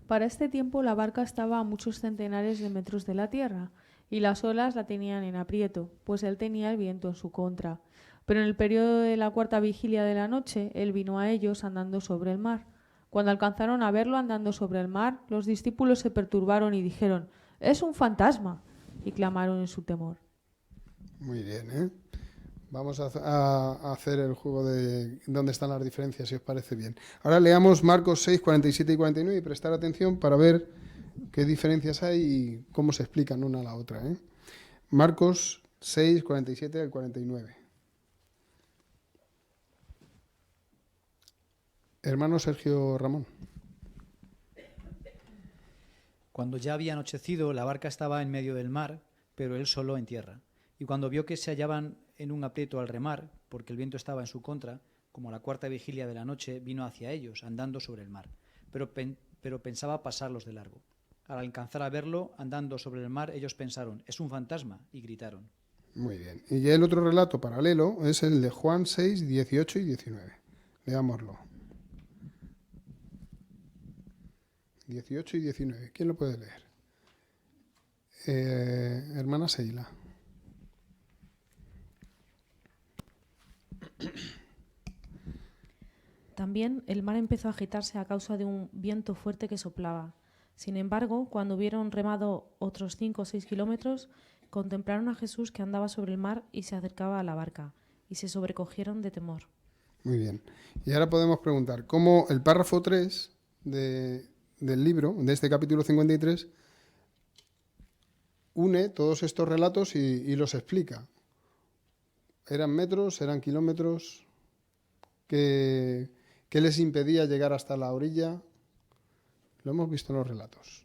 Para este tiempo la barca estaba a muchos centenares de metros de la tierra y las olas la tenían en aprieto, pues él tenía el viento en su contra. Pero en el periodo de la cuarta vigilia de la noche, él vino a ellos andando sobre el mar. Cuando alcanzaron a verlo andando sobre el mar, los discípulos se perturbaron y dijeron, «¡Es un fantasma!» y clamaron en su temor. Muy bien, ¿eh? Vamos a hacer el juego de dónde están las diferencias, si os parece bien. Ahora leamos Marcos 6, 47 y 49 y prestar atención para ver qué diferencias hay y cómo se explican una a la otra, ¿eh? Marcos 6, 47 al 49. Hermano Sergio Ramón. Cuando ya había anochecido, la barca estaba en medio del mar, pero él solo en tierra. Y cuando vio que se hallaban en un aprieto al remar, porque el viento estaba en su contra, como a la cuarta vigilia de la noche, vino hacia ellos, andando sobre el mar. Pero pensaba pasarlos de largo. Al alcanzar a verlo, andando sobre el mar, ellos pensaron, es un fantasma, y gritaron. Muy bien. Y ya el otro relato paralelo es el de Juan 6, 18 y 19. Leámoslo. 18 y 19. ¿Quién lo puede leer? Hermana Seila. También el mar empezó a agitarse a causa de un viento fuerte que soplaba. Sin embargo, cuando hubieron remado otros 5 o 6 kilómetros, contemplaron a Jesús que andaba sobre el mar y se acercaba a la barca, y se sobrecogieron de temor. Muy bien. Y ahora podemos preguntar, ¿cómo el párrafo 3 del libro, de este capítulo 53, une todos estos relatos y los explica? ¿Eran metros? ¿Eran kilómetros? ¿Qué les impedía llegar hasta la orilla? Lo hemos visto en los relatos.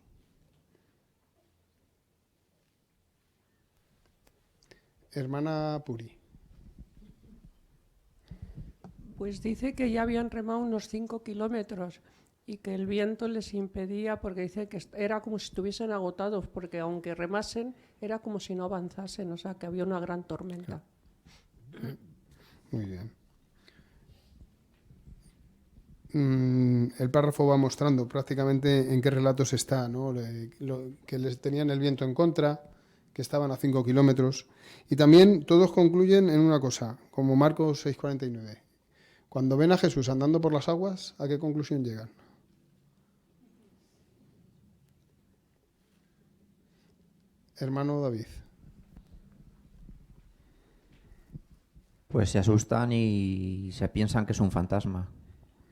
Hermana Puri. Pues dice que ya habían remado unos 5 kilómetros y que el viento les impedía, porque dice que era como si estuviesen agotados, porque aunque remasen, era como si no avanzasen, o sea que había una gran tormenta. Muy bien. El párrafo va mostrando prácticamente en qué relatos está, ¿no? Que les tenían el viento en contra, que estaban a 5 kilómetros. Y también todos concluyen en una cosa, como Marcos 6:49. Cuando ven a Jesús andando por las aguas, ¿a qué conclusión llegan? Hermano David. Pues se asustan y se piensan que es un fantasma.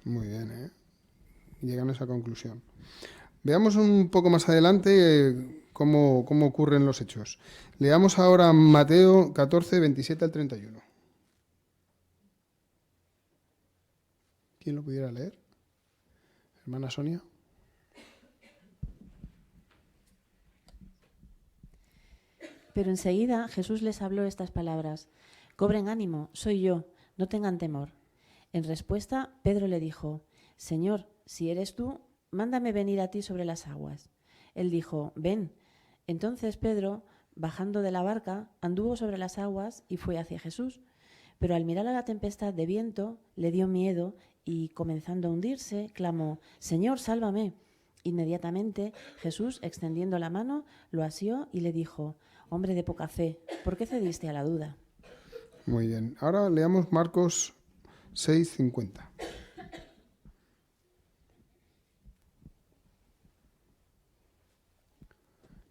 Muy bien, ¿eh? Llegan a esa conclusión. Veamos un poco más adelante cómo ocurren los hechos. Leamos ahora Mateo 14, 27 al 31. ¿Quién lo pudiera leer? Hermana Sonia. Pero enseguida Jesús les habló estas palabras: cobren ánimo, soy yo, no tengan temor. En respuesta, Pedro le dijo: Señor, si eres tú, mándame venir a ti sobre las aguas. Él dijo: ven. Entonces Pedro, bajando de la barca, anduvo sobre las aguas y fue hacia Jesús. Pero al mirar a la tempestad de viento, le dio miedo y, comenzando a hundirse, clamó: Señor, sálvame. Inmediatamente Jesús, extendiendo la mano, lo asió y le dijo: Hombre de poca fe, ¿por qué cediste a la duda? Muy bien. Ahora leamos Marcos 6:50.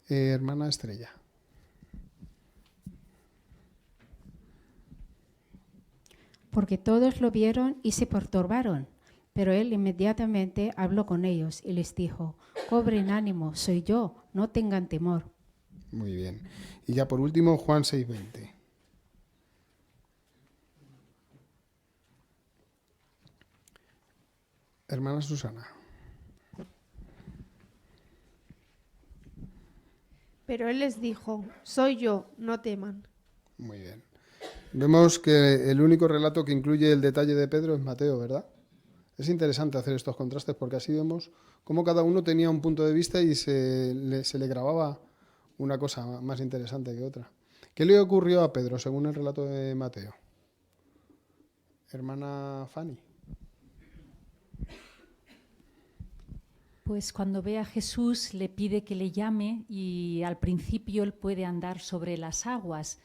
Hermana Estrella. Porque todos lo vieron y se perturbaron, pero él inmediatamente habló con ellos y les dijo: cobren ánimo, soy yo, no tengan temor. Muy bien. Y ya por último, Juan 6:20. Hermana Susana. Pero él les dijo: soy yo, no teman. Muy bien. Vemos que el único relato que incluye el detalle de Pedro es Mateo, ¿verdad? Es interesante hacer estos contrastes porque así vemos cómo cada uno tenía un punto de vista y se le grababa una cosa más interesante que otra. ¿Qué le ocurrió a Pedro según el relato de Mateo? Hermana Fanny. Pues cuando ve a Jesús le pide que le llame y al principio él puede andar sobre las aguas,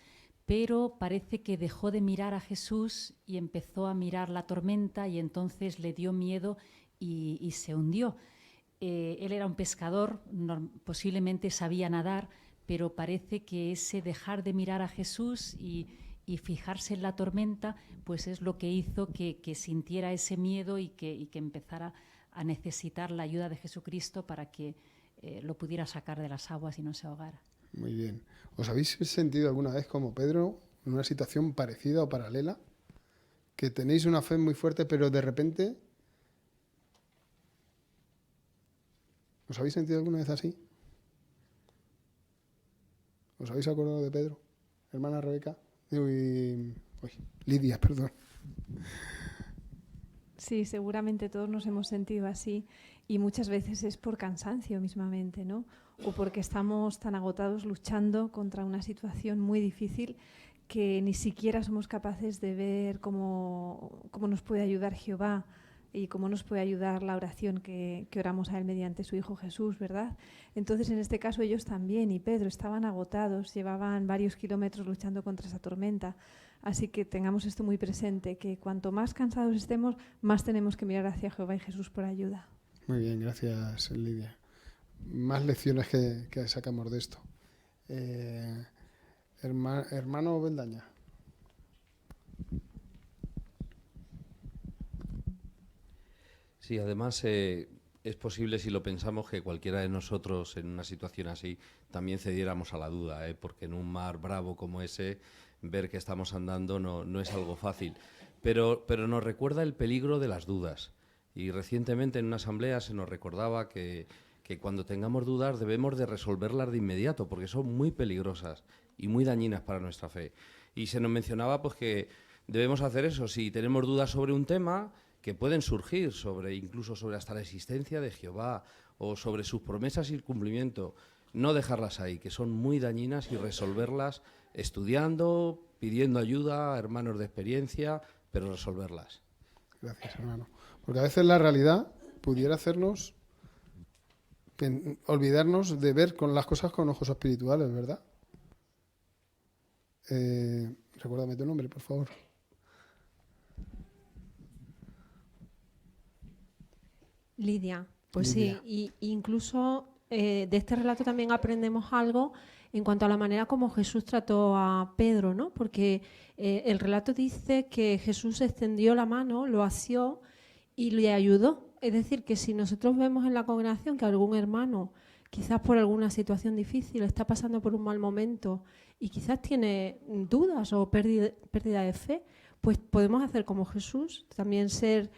pero parece que dejó de mirar a Jesús y empezó a mirar la tormenta y entonces le dio miedo y se hundió. Él era un pescador, posiblemente sabía nadar, pero parece que ese dejar de mirar a Jesús y fijarse en la tormenta, pues es lo que hizo que sintiera ese miedo y que empezara a necesitar la ayuda de Jesucristo para que lo pudiera sacar de las aguas y no se ahogara. Muy bien. ¿Os habéis sentido alguna vez como Pedro en una situación parecida o paralela? Que tenéis una fe muy fuerte, pero de repente ¿Os habéis sentido alguna vez así? ¿Os habéis acordado de Pedro? Hermana Rebeca. Lidia, perdón. Sí, seguramente todos nos hemos sentido así y muchas veces es por cansancio mismamente, ¿no? O porque estamos tan agotados luchando contra una situación muy difícil que ni siquiera somos capaces de ver cómo nos puede ayudar Jehová y cómo nos puede ayudar la oración que oramos a Él mediante su Hijo Jesús, ¿verdad? Entonces, en este caso, ellos también, y Pedro, estaban agotados, llevaban varios kilómetros luchando contra esa tormenta. Así que tengamos esto muy presente, que cuanto más cansados estemos, más tenemos que mirar hacia Jehová y Jesús por ayuda. Muy bien, gracias, Lidia. Más lecciones que sacamos de esto. Hermano Bendaña. Sí, además es posible, si lo pensamos, que cualquiera de nosotros en una situación así también cediéramos a la duda, porque en un mar bravo como ese, ver que estamos andando no es algo fácil. Pero nos recuerda el peligro de las dudas. Y recientemente en una asamblea se nos recordaba que cuando tengamos dudas debemos de resolverlas de inmediato, porque son muy peligrosas y muy dañinas para nuestra fe. Y se nos mencionaba pues que debemos hacer eso. Si tenemos dudas sobre un tema, que pueden surgir incluso sobre hasta la existencia de Jehová o sobre sus promesas y el cumplimiento, no dejarlas ahí, que son muy dañinas, y resolverlas estudiando, pidiendo ayuda a hermanos de experiencia, pero resolverlas. Gracias, hermano. Porque a veces la realidad pudiera hacernos olvidarnos de ver con las cosas con ojos espirituales, ¿verdad? Recuérdame tu nombre, por favor. Lidia, pues Lidia. sí, y incluso de este relato también aprendemos algo en cuanto a la manera como Jesús trató a Pedro, ¿no? Porque el relato dice que Jesús extendió la mano, lo asió y le ayudó. Es decir, que si nosotros vemos en la congregación que algún hermano, quizás por alguna situación difícil, está pasando por un mal momento y quizás tiene dudas o pérdida de fe, pues podemos hacer como Jesús, también ser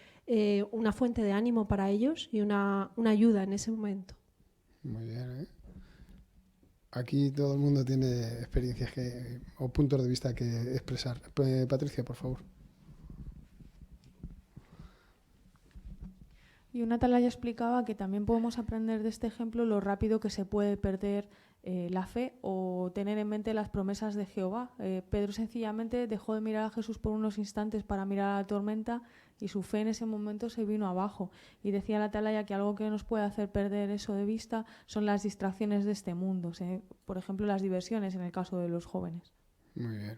una fuente de ánimo para ellos y una ayuda en ese momento. Muy bien, ¿eh? Aquí todo el mundo tiene experiencias o puntos de vista que expresar. Patricia, por favor. Y una atalaya explicaba que también podemos aprender de este ejemplo lo rápido que se puede perder la fe o tener en mente las promesas de Jehová. Pedro sencillamente dejó de mirar a Jesús por unos instantes para mirar a la tormenta y su fe en ese momento se vino abajo. Y decía la atalaya que algo que nos puede hacer perder eso de vista son las distracciones de este mundo. Por ejemplo, las diversiones en el caso de los jóvenes. Muy bien.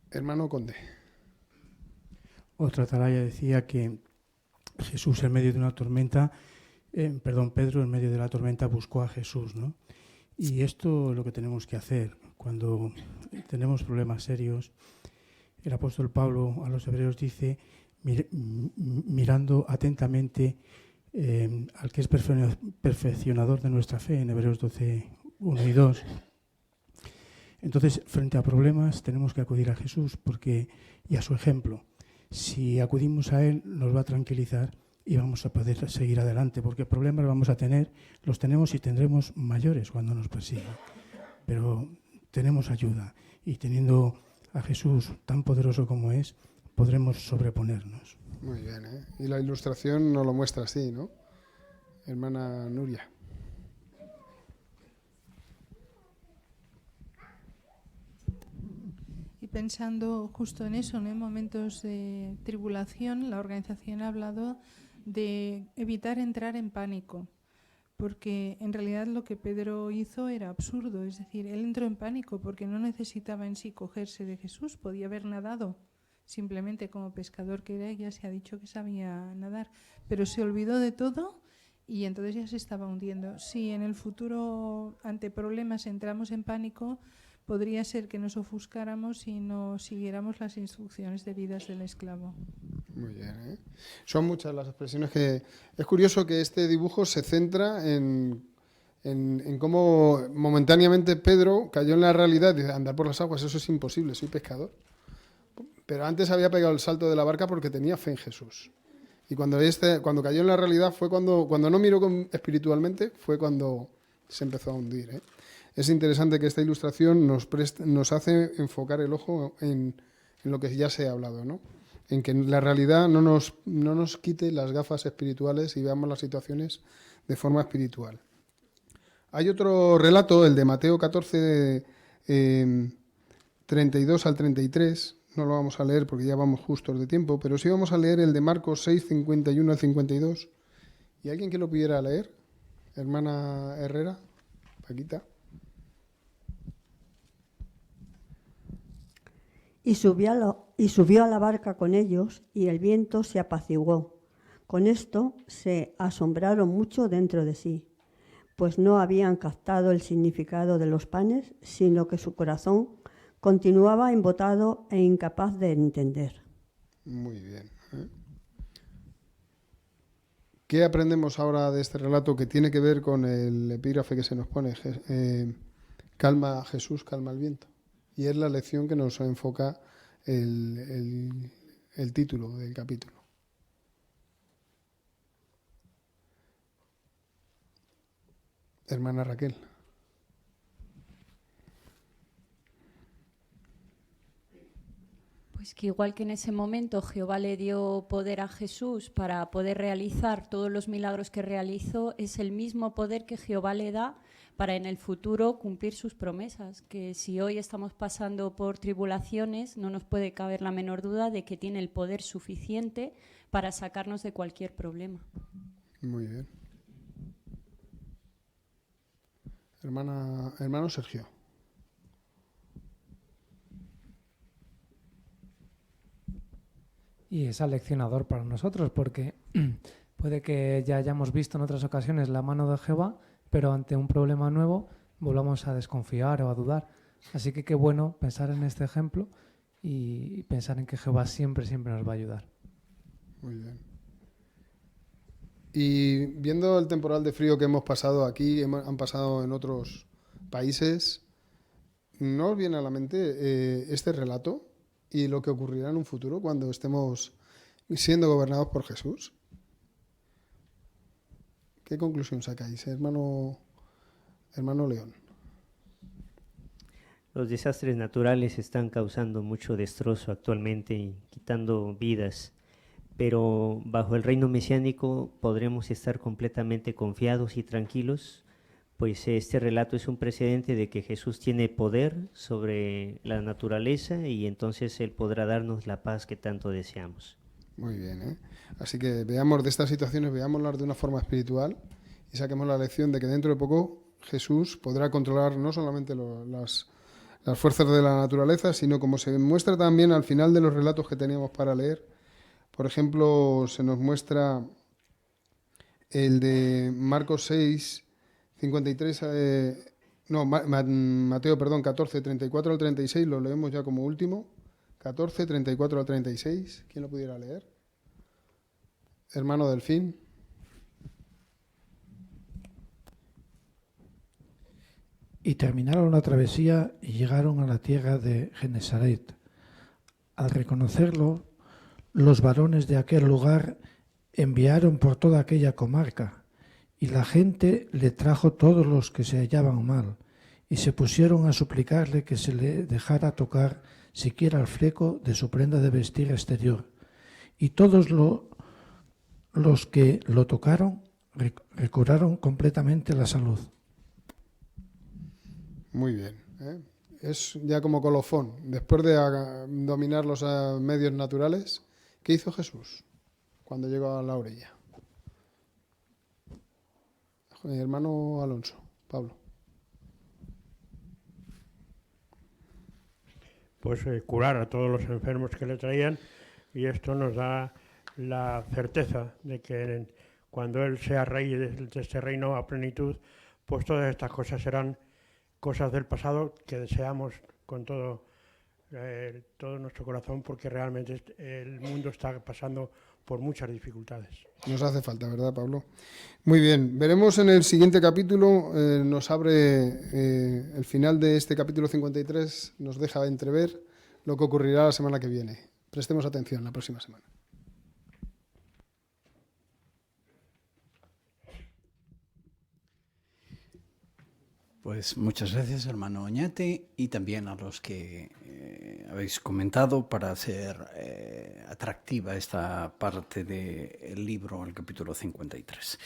Hermano Conde. Otra atalaya decía que Jesús en medio de una tormenta, Pedro en medio de la tormenta buscó a Jesús, ¿no? Y esto es lo que tenemos que hacer cuando tenemos problemas serios. El apóstol Pablo a los hebreos dice, mirando atentamente al que es perfeccionador de nuestra fe, en Hebreos 12, 1 y 2. Entonces, frente a problemas tenemos que acudir a Jesús y a su ejemplo. Si acudimos a Él, nos va a tranquilizar y vamos a poder seguir adelante, porque problemas vamos a tener, los tenemos y tendremos mayores cuando nos persigan. Pero tenemos ayuda y teniendo a Jesús tan poderoso como es, podremos sobreponernos. Muy bien, ¿eh? Y la ilustración nos lo muestra así, ¿no? Hermana Nuria. Y pensando justo en eso, ¿no? En momentos de tribulación, la organización ha hablado de evitar entrar en pánico, porque en realidad lo que Pedro hizo era absurdo, es decir, él entró en pánico porque no necesitaba en sí cogerse de Jesús, podía haber nadado, simplemente como pescador que era, ya se ha dicho que sabía nadar, pero se olvidó de todo y entonces ya se estaba hundiendo. Si en el futuro ante problemas entramos en pánico, podría ser que nos ofuscáramos y no siguiéramos las instrucciones debidas del esclavo. Muy bien, ¿eh? Son muchas las expresiones que... Es curioso que este dibujo se centra en cómo momentáneamente Pedro cayó en la realidad de andar por las aguas. Eso es imposible, soy pescador. Pero antes había pegado el salto de la barca porque tenía fe en Jesús. Y cuando cayó en la realidad fue cuando no miró espiritualmente, fue cuando se empezó a hundir, ¿eh? Es interesante que esta ilustración nos hace enfocar el ojo en lo que ya se ha hablado, ¿no? En que la realidad no nos quite las gafas espirituales y veamos las situaciones de forma espiritual. Hay otro relato, el de Mateo 14, 32 al 33, no lo vamos a leer porque ya vamos justos de tiempo, pero sí vamos a leer el de Marcos 6, 51 al 52. ¿Y alguien que lo pudiera leer? Hermana Herrera, Paquita. Y subió a la barca con ellos, y el viento se apaciguó. Con esto se asombraron mucho dentro de sí, pues no habían captado el significado de los panes, sino que su corazón continuaba embotado e incapaz de entender. Muy bien. ¿Qué aprendemos ahora de este relato que tiene que ver con el epígrafe que se nos pone? Calma Jesús, calma el viento. Y es la lección que nos enfoca el título del capítulo. Hermana Raquel. Pues que igual que en ese momento Jehová le dio poder a Jesús para poder realizar todos los milagros que realizó, es el mismo poder que Jehová le da para en el futuro cumplir sus promesas, que si hoy estamos pasando por tribulaciones, no nos puede caber la menor duda de que tiene el poder suficiente para sacarnos de cualquier problema. Muy bien. Hermano Sergio. Y es aleccionador para nosotros, porque puede que ya hayamos visto en otras ocasiones la mano de Jehová, pero ante un problema nuevo volvamos a desconfiar o a dudar. Así que qué bueno pensar en este ejemplo y pensar en que Jehová siempre nos va a ayudar. Muy bien. Y viendo el temporal de frío que hemos pasado aquí, han pasado en otros países, ¿no os viene a la mente este relato y lo que ocurrirá en un futuro cuando estemos siendo gobernados por Jesús? ¿Qué conclusión sacáis, hermano León? Los desastres naturales están causando mucho destrozo actualmente y quitando vidas, pero bajo el reino mesiánico podremos estar completamente confiados y tranquilos, pues este relato es un precedente de que Jesús tiene poder sobre la naturaleza y entonces Él podrá darnos la paz que tanto deseamos. Muy bien, ¿eh? Así que veamos de estas situaciones, veámoslas de una forma espiritual y saquemos la lección de que dentro de poco Jesús podrá controlar no solamente las fuerzas de la naturaleza, sino como se muestra también al final de los relatos que teníamos para leer. Por ejemplo, se nos muestra el de Marcos 6, 53, Mateo, 14, 34 al 36, lo leemos ya como último. 14, 34 al 36, ¿quién lo pudiera leer? Hermano Delfín. Y terminaron la travesía y llegaron a la tierra de Genesaret. Al reconocerlo, los varones de aquel lugar enviaron por toda aquella comarca, y la gente le trajo todos los que se hallaban mal, y se pusieron a suplicarle que se le dejara tocar siquiera el fleco de su prenda de vestir exterior. Y todos los que lo tocaron recobraron completamente la salud. Muy bien, ¿eh? Es ya como colofón. Después de dominar los medios naturales, ¿qué hizo Jesús cuando llegó a la orilla? Hermano Alonso, Pablo. Pues curar a todos los enfermos que le traían, y esto nos da la certeza de que cuando Él sea rey de este reino a plenitud, pues todas estas cosas serán cosas del pasado que deseamos con todo nuestro corazón, porque realmente el mundo está pasando por muchas dificultades. Nos hace falta, ¿verdad, Pablo? Muy bien, veremos en el siguiente capítulo, nos abre el final de este capítulo 53, nos deja entrever lo que ocurrirá la semana que viene. Prestemos atención la próxima semana. Pues muchas gracias, hermano Oñate, y también a los que habéis comentado para hacer atractiva esta parte del libro, el capítulo 53.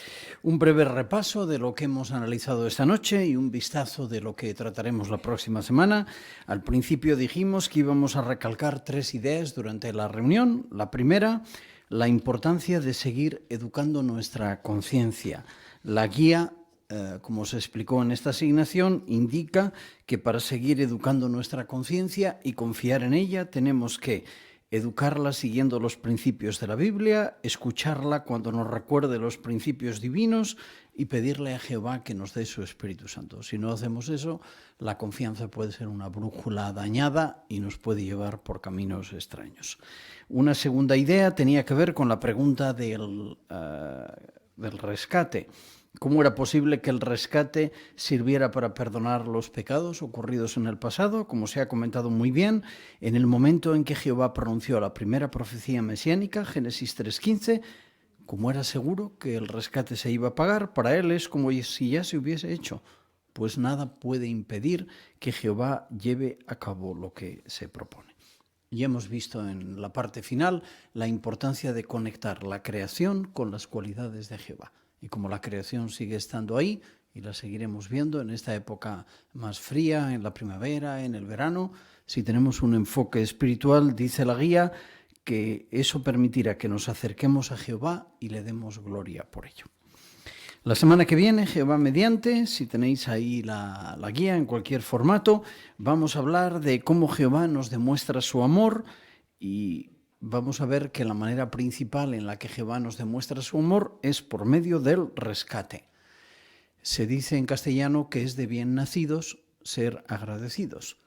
Un breve repaso de lo que hemos analizado esta noche y un vistazo de lo que trataremos la próxima semana. Al principio dijimos que íbamos a recalcar 3 ideas durante la reunión. La primera, la importancia de seguir educando nuestra conciencia. La guía, como se explicó en esta asignación, indica que para seguir educando nuestra conciencia y confiar en ella tenemos que educarla siguiendo los principios de la Biblia, escucharla cuando nos recuerde los principios divinos y pedirle a Jehová que nos dé su Espíritu Santo. Si no hacemos eso, la confianza puede ser una brújula dañada y nos puede llevar por caminos extraños. Una segunda idea tenía que ver con la pregunta del rescate. ¿Cómo era posible que el rescate sirviera para perdonar los pecados ocurridos en el pasado? Como se ha comentado muy bien, en el momento en que Jehová pronunció la primera profecía mesiánica, Génesis 3:15, como era seguro que el rescate se iba a pagar, para él es como si ya se hubiese hecho, pues nada puede impedir que Jehová lleve a cabo lo que se propone. Y hemos visto en la parte final la importancia de conectar la creación con las cualidades de Jehová. Y como la creación sigue estando ahí, y la seguiremos viendo en esta época más fría, en la primavera, en el verano, si tenemos un enfoque espiritual, dice la guía, que eso permitirá que nos acerquemos a Jehová y le demos gloria por ello. La semana que viene, Jehová mediante, si tenéis ahí la guía en cualquier formato, vamos a hablar de cómo Jehová nos demuestra su amor y vamos a ver que la manera principal en la que Jehová nos demuestra su amor es por medio del rescate. Se dice en castellano que es de bien nacidos ser agradecidos.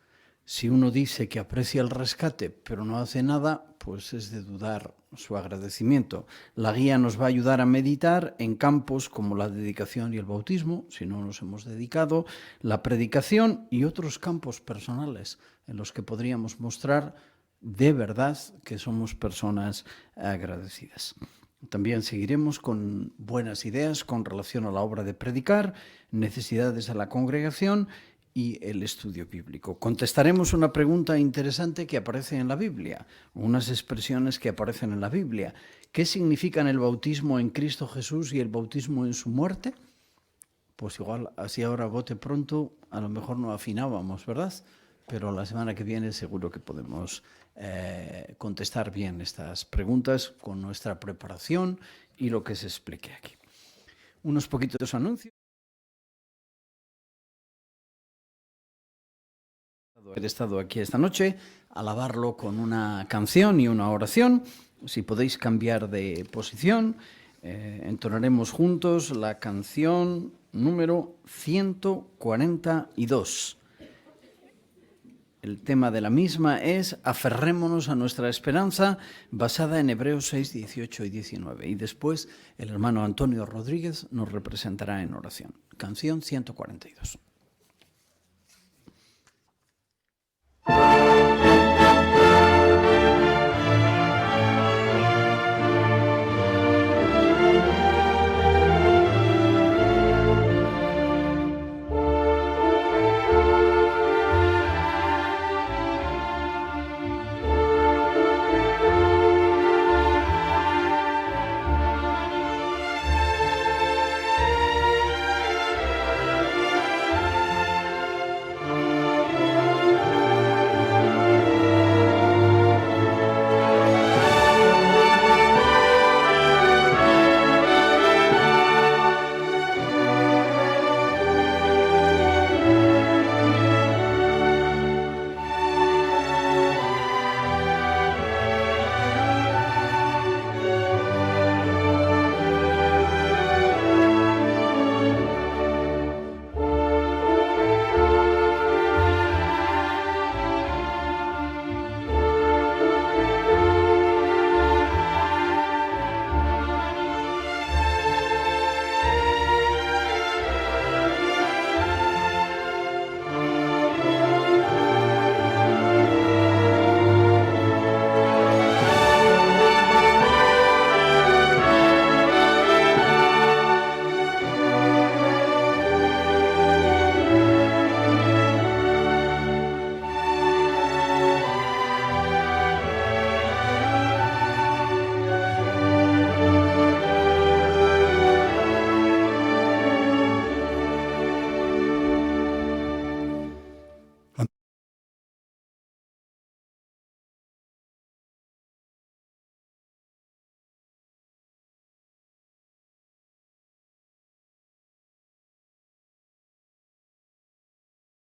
Si uno dice que aprecia el rescate pero no hace nada, pues es de dudar su agradecimiento. La guía nos va a ayudar a meditar en campos como la dedicación y el bautismo, si no nos hemos dedicado, la predicación y otros campos personales en los que podríamos mostrar de verdad que somos personas agradecidas. También seguiremos con buenas ideas con relación a la obra de predicar, necesidades de la congregación y el estudio bíblico. Contestaremos una pregunta interesante que aparece en la Biblia, unas expresiones que aparecen en la Biblia. ¿Qué significan el bautismo en Cristo Jesús y el bautismo en su muerte? Pues igual, así ahora bote pronto, a lo mejor no afinábamos, ¿verdad? Pero la semana que viene seguro que podemos contestar bien estas preguntas con nuestra preparación y lo que se explique aquí. Unos poquitos anuncios. Haber estado aquí esta noche, alabarlo con una canción y una oración. Si podéis cambiar de posición, entonaremos juntos la canción número 142. El tema de la misma es aferrémonos a nuestra esperanza, basada en Hebreos 6, 18 y 19. Y después el hermano Antonio Rodríguez nos representará en oración. Canción 142.